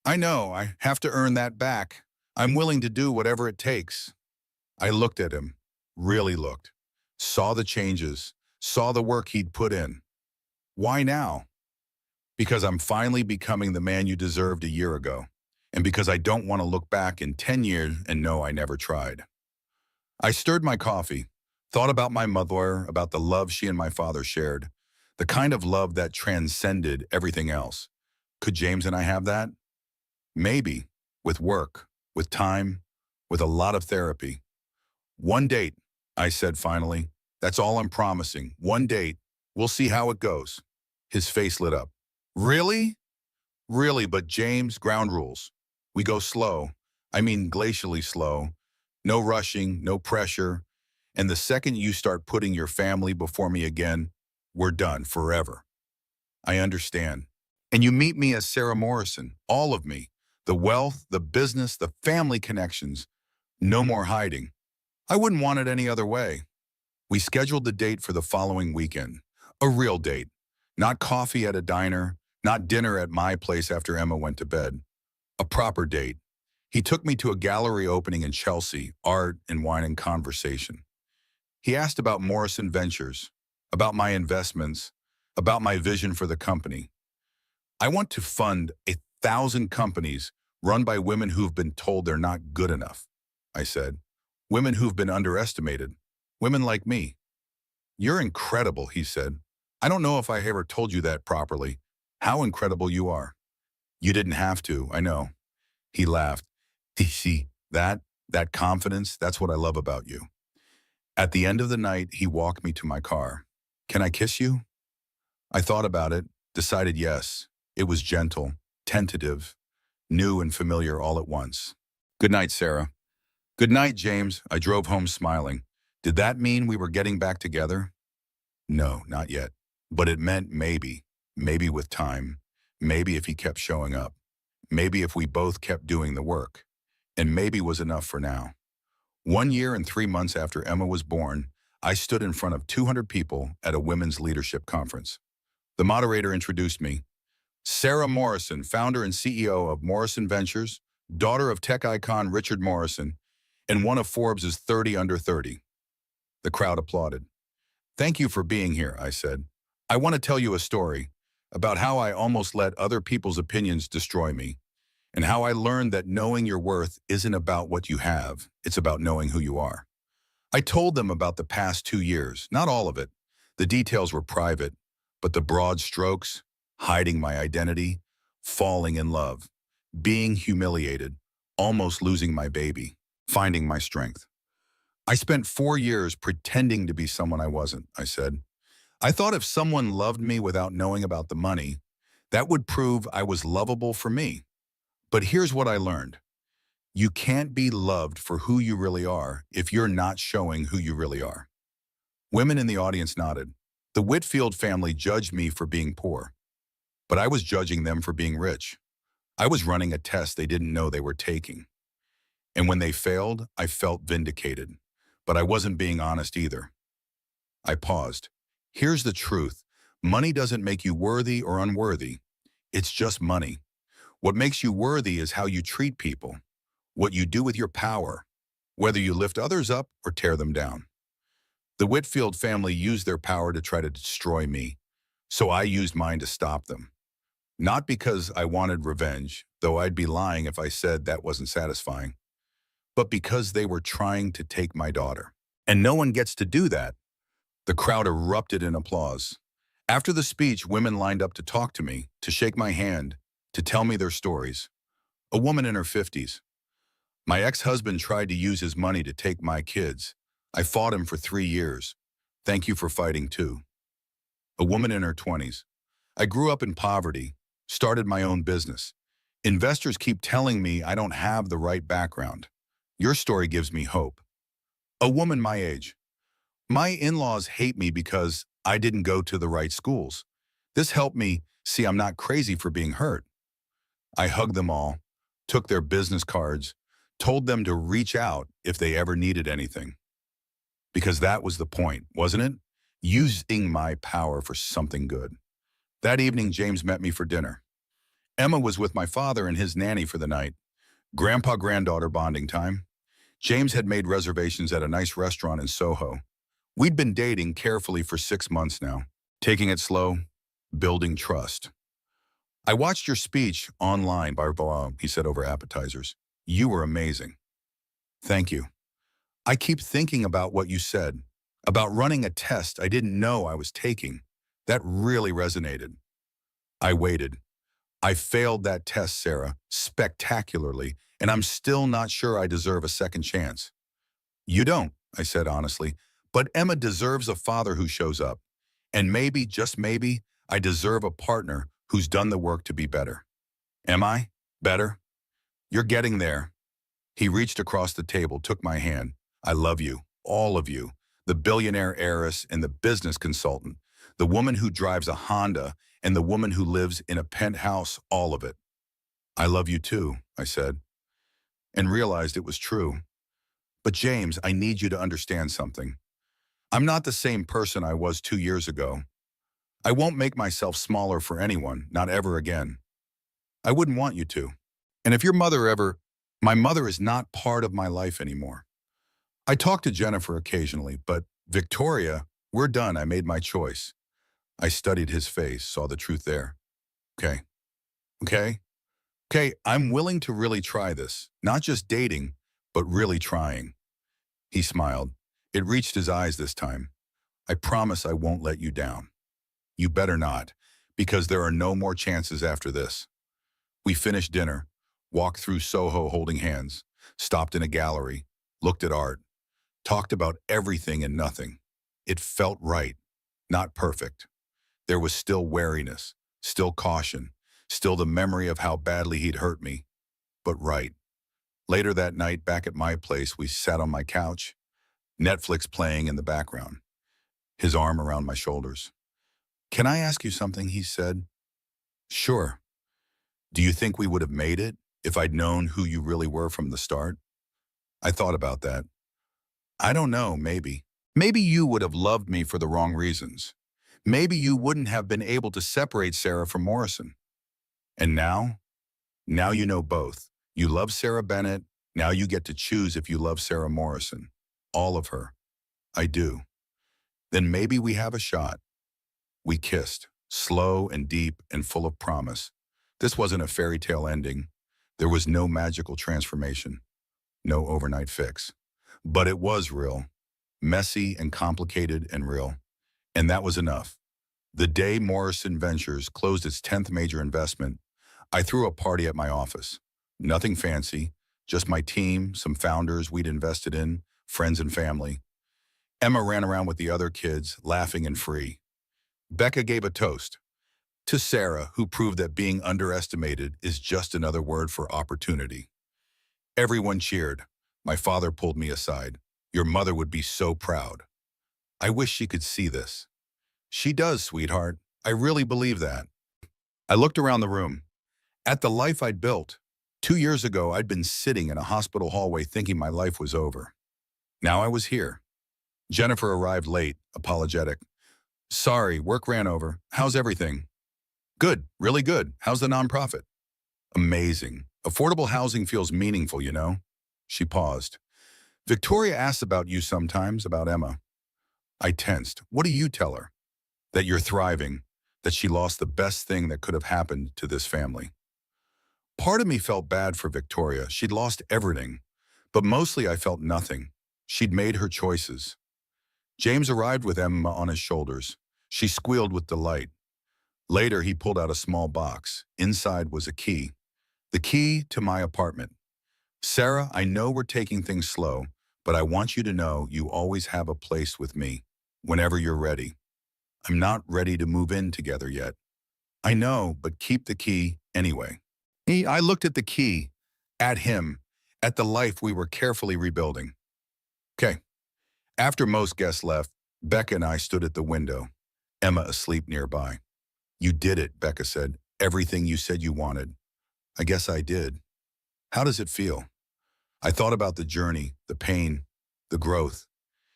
[SPEAKER 1] I know I have to earn that back. I'm willing to do whatever it takes. I looked at him, really looked, saw the changes, saw the work he'd put in. Why now? Because I'm finally becoming the man you deserved a year ago. And because I don't want to look back in 10 years and know I never tried. I stirred my coffee, thought about my mother, about the love she and my father shared, the kind of love that transcended everything else. Could James and I have that? Maybe, with work, with time, with a lot of therapy. One date, I said finally. That's all I'm promising. One date. We'll see how it goes. His face lit up. Really? Really, but James, ground rules. We go slow. I mean glacially slow. No rushing, no pressure. And the second you start putting your family before me again, we're done forever. I understand. And you meet me as Sarah Morrison, all of me. The wealth, the business, the family connections. No more hiding. I wouldn't want it any other way. We scheduled the date for the following weekend. A real date. Not coffee at a diner, not dinner at my place after Emma went to bed. A proper date. He took me to a gallery opening in Chelsea, art and wine and conversation. He asked about Morrison Ventures, about my investments, about my vision for the company. I want to fund 1,000 companies run by women who've been told they're not good enough, I said. Women who've been underestimated. Women like me. You're incredible, he said. I don't know if I ever told you that properly. How incredible you are. You didn't have to, I know. He laughed. See, that confidence, that's what I love about you. At the end of the night, he walked me to my car. Can I kiss you? I thought about it, decided yes. It was gentle, tentative, new and familiar all at once. Good night, Sarah. Good night, James. I drove home smiling. Did that mean we were getting back together? No, not yet. But it meant maybe. Maybe with time. Maybe if he kept showing up. Maybe if we both kept doing the work. And maybe was enough for now. 1 year and 3 months after Emma was born, I stood in front of 200 people at a women's leadership conference. The moderator introduced me. Sarah Morrison, founder and CEO of Morrison Ventures, daughter of tech icon Richard Morrison, and one of Forbes' 30 under 30. The crowd applauded. Thank you for being here, I said. I want to tell you a story about how I almost let other people's opinions destroy me, and how I learned that knowing your worth isn't about what you have, it's about knowing who you are. I told them about the past 2 years, not all of it. The details were private, but the broad strokes, hiding my identity, falling in love, being humiliated, almost losing my baby, finding my strength. I spent 4 years pretending to be someone I wasn't, I said. I thought if someone loved me without knowing about the money, that would prove I was lovable for me. But here's what I learned. You can't be loved for who you really are if you're not showing who you really are. Women in the audience nodded. The Whitfield family judged me for being poor, but I was judging them for being rich. I was running a test they didn't know they were taking. And when they failed, I felt vindicated, but I wasn't being honest either. I paused. Here's the truth. Money doesn't make you worthy or unworthy. It's just money. What makes you worthy is how you treat people, what you do with your power, whether you lift others up or tear them down. The Whitfield family used their power to try to destroy me, so I used mine to stop them. Not because I wanted revenge, though I'd be lying if I said that wasn't satisfying, but because they were trying to take my daughter. And no one gets to do that. The crowd erupted in applause. After the speech, women lined up to talk to me, to shake my hand, to tell me their stories. A woman in her 50s. My ex-husband tried to use his money to take my kids. I fought him for 3 years. Thank you for fighting too. A woman in her 20s. I grew up in poverty, started my own business. Investors keep telling me I don't have the right background. Your story gives me hope. A woman my age. My in-laws hate me because I didn't go to the right schools. This helped me see I'm not crazy for being hurt. I hugged them all, took their business cards, told them to reach out if they ever needed anything. Because that was the point, wasn't it? Using my power for something good. That evening, James met me for dinner. Emma was with my father and his nanny for the night. Grandpa-granddaughter bonding time. James had made reservations at a nice restaurant in Soho. We'd been dating carefully for 6 months now, taking it slow, building trust. I watched your speech online by Bob, he said over appetizers. You were amazing. Thank you. I keep thinking about what you said, about running a test I didn't know I was taking. That really resonated. I waited. I failed that test, Sarah, spectacularly, and I'm still not sure I deserve a second chance. You don't, I said honestly, but Emma deserves a father who shows up. And maybe, just maybe, I deserve a partner who's done the work to be better. Am I? Better? You're getting there. He reached across the table, took my hand. I love you, all of you, the billionaire heiress and the business consultant, the woman who drives a Honda and the woman who lives in a penthouse, all of it. I love you too, I said, and realized it was true. But James, I need you to understand something. I'm not the same person I was 2 years ago. I won't make myself smaller for anyone, not ever again. I wouldn't want you to. And if your mother ever, my mother is not part of my life anymore. I talk to Jennifer occasionally, but Victoria, we're done. I made my choice. I studied his face, saw the truth there. Okay, okay, okay, I'm willing to really try this. Not just dating, but really trying. He smiled. It reached his eyes this time. I promise I won't let you down. You better not, because there are no more chances after this. We finished dinner, walked through Soho holding hands, stopped in a gallery, looked at art, talked about everything and nothing. It felt right, not perfect. There was still wariness, still caution, still the memory of how badly he'd hurt me, but right. Later that night, back at my place, we sat on my couch, Netflix playing in the background, his arm around my shoulders. Can I ask you something, he said. Sure. Do you think we would have made it if I'd known who you really were from the start? I thought about that. I don't know, maybe. Maybe you would have loved me for the wrong reasons. Maybe you wouldn't have been able to separate Sarah from Morrison. And now? Now you know both. You love Sarah Bennett. Now you get to choose if you love Sarah Morrison. All of her. I do. Then maybe we have a shot. We kissed, slow and deep and full of promise. This wasn't a fairy tale ending. There was no magical transformation, no overnight fix. But it was real, messy and complicated and real. And that was enough. The day Morrison Ventures closed its 10th major investment, I threw a party at my office. Nothing fancy, just my team, some founders we'd invested in, friends and family. Emma ran around with the other kids, laughing and free. Becca gave a toast to Sarah, who proved that being underestimated is just another word for opportunity. Everyone cheered. My father pulled me aside. Your mother would be so proud. I wish she could see this. She does, sweetheart. I really believe that. I looked around the room. At the life I'd built. 2 years ago, I'd been sitting in a hospital hallway thinking my life was over. Now I was here. Jennifer arrived late, apologetic. Sorry, work ran over. How's everything? Good, really good. How's the nonprofit? Amazing. Affordable housing feels meaningful, you know? She paused. Victoria asks about you sometimes, about Emma. I tensed. What do you tell her? That you're thriving, that she lost the best thing that could have happened to this family. Part of me felt bad for Victoria. She'd lost everything. But mostly I felt nothing. She'd made her choices. James arrived with Emma on his shoulders. She squealed with delight. Later, he pulled out a small box. Inside was a key. The key to my apartment. Sarah, I know we're taking things slow, but I want you to know you always have a place with me, whenever you're ready. I'm not ready to move in together yet. I know, but keep the key anyway. I looked at the key, at him, at the life we were carefully rebuilding. Okay. After most guests left, Becca and I stood at the window, Emma asleep nearby. You did it, Becca said. Everything you said you wanted. I guess I did. How does it feel? I thought about the journey, the pain, the growth.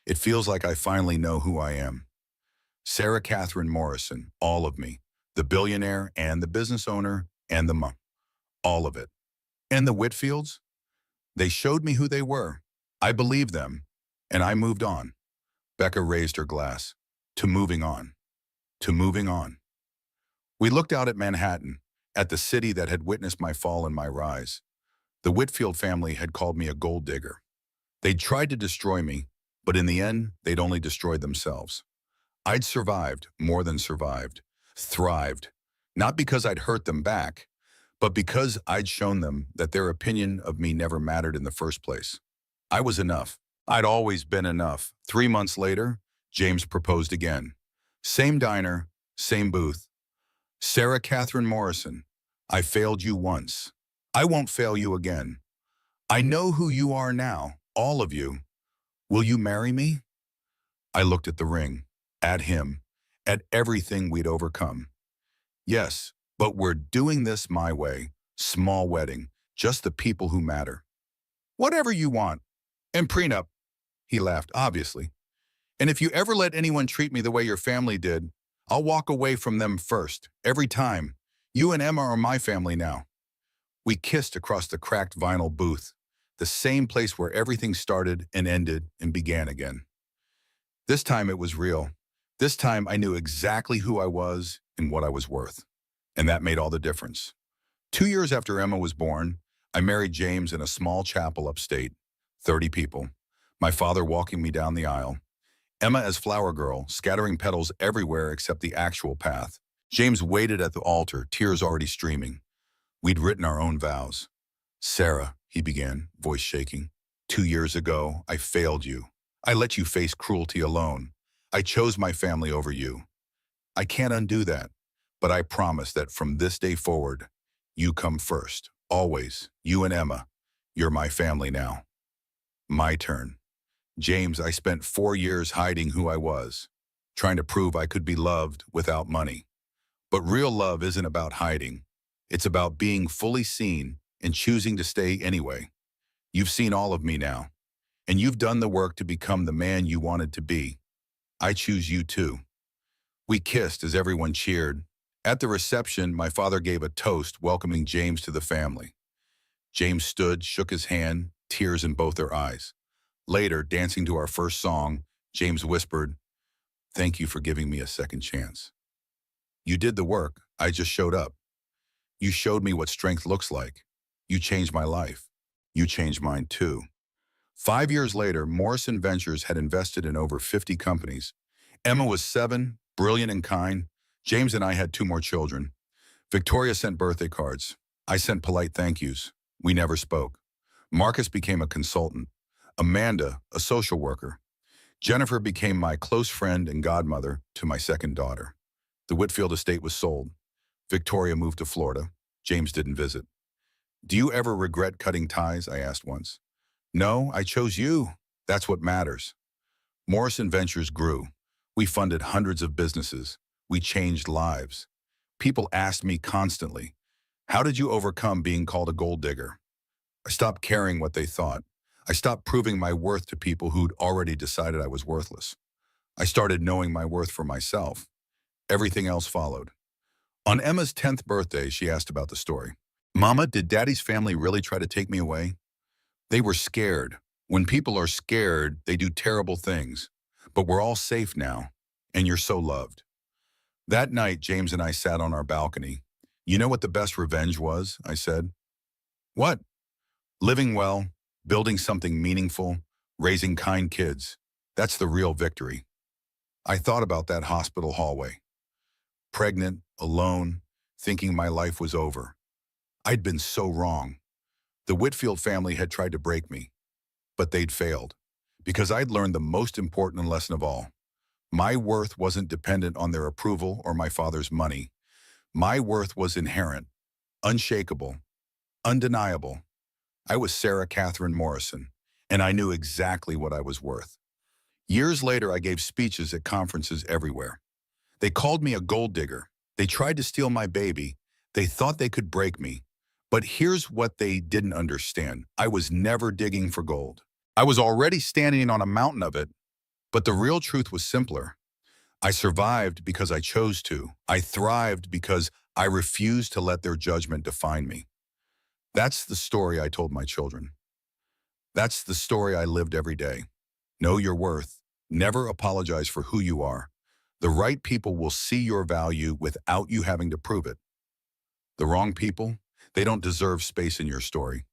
[SPEAKER 1] It feels like I finally know who I am. Sarah Catherine Morrison, all of me, the billionaire and the business owner and the money. All of it. And the Whitfields? They showed me who they were. I believed them, and I moved on. Becca raised her glass. To moving on. To moving on. We looked out at Manhattan, at the city that had witnessed my fall and my rise. The Whitfield family had called me a gold digger. They'd tried to destroy me, but in the end, they'd only destroyed themselves. I'd survived, more than survived, thrived, not because I'd hurt them back, but because I'd shown them that their opinion of me never mattered in the first place. I was enough. I'd always been enough. 3 months later, James proposed again. Same diner, same booth. Sarah Catherine Morrison, I failed you once. I won't fail you again. I know who you are now, all of you. Will you marry me? I looked at the ring, at him, at everything we'd overcome. Yes, but we're doing this my way. Small wedding, just the people who matter. Whatever you want. And prenup. He laughed, obviously. And if you ever let anyone treat me the way your family did, I'll walk away from them first, every time. You and Emma are my family now. We kissed across the cracked vinyl booth, the same place where everything started and ended and began again. This time it was real. This time I knew exactly who I was and what I was worth. And that made all the difference. 2 years after Emma was born, I married James in a small chapel upstate, 30 people. My father walking me down the aisle. Emma as flower girl, scattering petals everywhere except the actual path. James waited at the altar, tears already streaming. We'd written our own vows. Sarah, he began, voice shaking. 2 years ago, I failed you. I let you face cruelty alone. I chose my family over you. I can't undo that, but I promise that from this day forward, you come first, always, you and Emma. You're my family now. My turn. James, I spent 4 years hiding who I was, trying to prove I could be loved without money. But real love isn't about hiding. It's about being fully seen and choosing to stay anyway. You've seen all of me now, and you've done the work to become the man you wanted to be. I choose you too. We kissed as everyone cheered. At the reception, my father gave a toast welcoming James to the family. James stood, shook his hand, tears in both their eyes. Later, dancing to our first song, James whispered, "Thank you for giving me a second chance. You did the work, I just showed up. You showed me what strength looks like. You changed my life. You changed mine too." 5 years later, Morrison Ventures had invested in over 50 companies. Emma was 7, brilliant and kind. James and I had 2 more children. Victoria sent birthday cards. I sent polite thank yous. We never spoke. Marcus became a consultant. Amanda, a social worker. Jennifer became my close friend and godmother to my second daughter. The Whitfield estate was sold. Victoria moved to Florida. James didn't visit. "Do you ever regret cutting ties?" I asked once. "No, I chose you. That's what matters." Morrison Ventures grew. We funded hundreds of businesses. We changed lives. People asked me constantly, "How did you overcome being called a gold digger?" I stopped caring what they thought. I stopped proving my worth to people who'd already decided I was worthless. I started knowing my worth for myself. Everything else followed. On Emma's 10th birthday, she asked about the story. "Mama, did Daddy's family really try to take me away?" "They were scared. When people are scared, they do terrible things. But we're all safe now, and you're so loved." That night, James and I sat on our balcony. "You know what the best revenge was?" I said. "What?" "Living well, building something meaningful, raising kind kids. That's the real victory." I thought about that hospital hallway. Pregnant, alone, thinking my life was over. I'd been so wrong. The Whitfield family had tried to break me, but they'd failed, because I'd learned the most important lesson of all. My worth wasn't dependent on their approval or my father's money. My worth was inherent, unshakable, undeniable. I was Sarah Catherine Morrison, and I knew exactly what I was worth. Years later, I gave speeches at conferences everywhere. They called me a gold digger. They tried to steal my baby. They thought they could break me. But here's what they didn't understand. I was never digging for gold. I was already standing on a mountain of it. But the real truth was simpler. I survived because I chose to. I thrived because I refused to let their judgment define me. That's the story I told my children. That's the story I lived every day. Know your worth. Never apologize for who you are. The right people will see your value without you having to prove it. The wrong people, they don't deserve space in your story.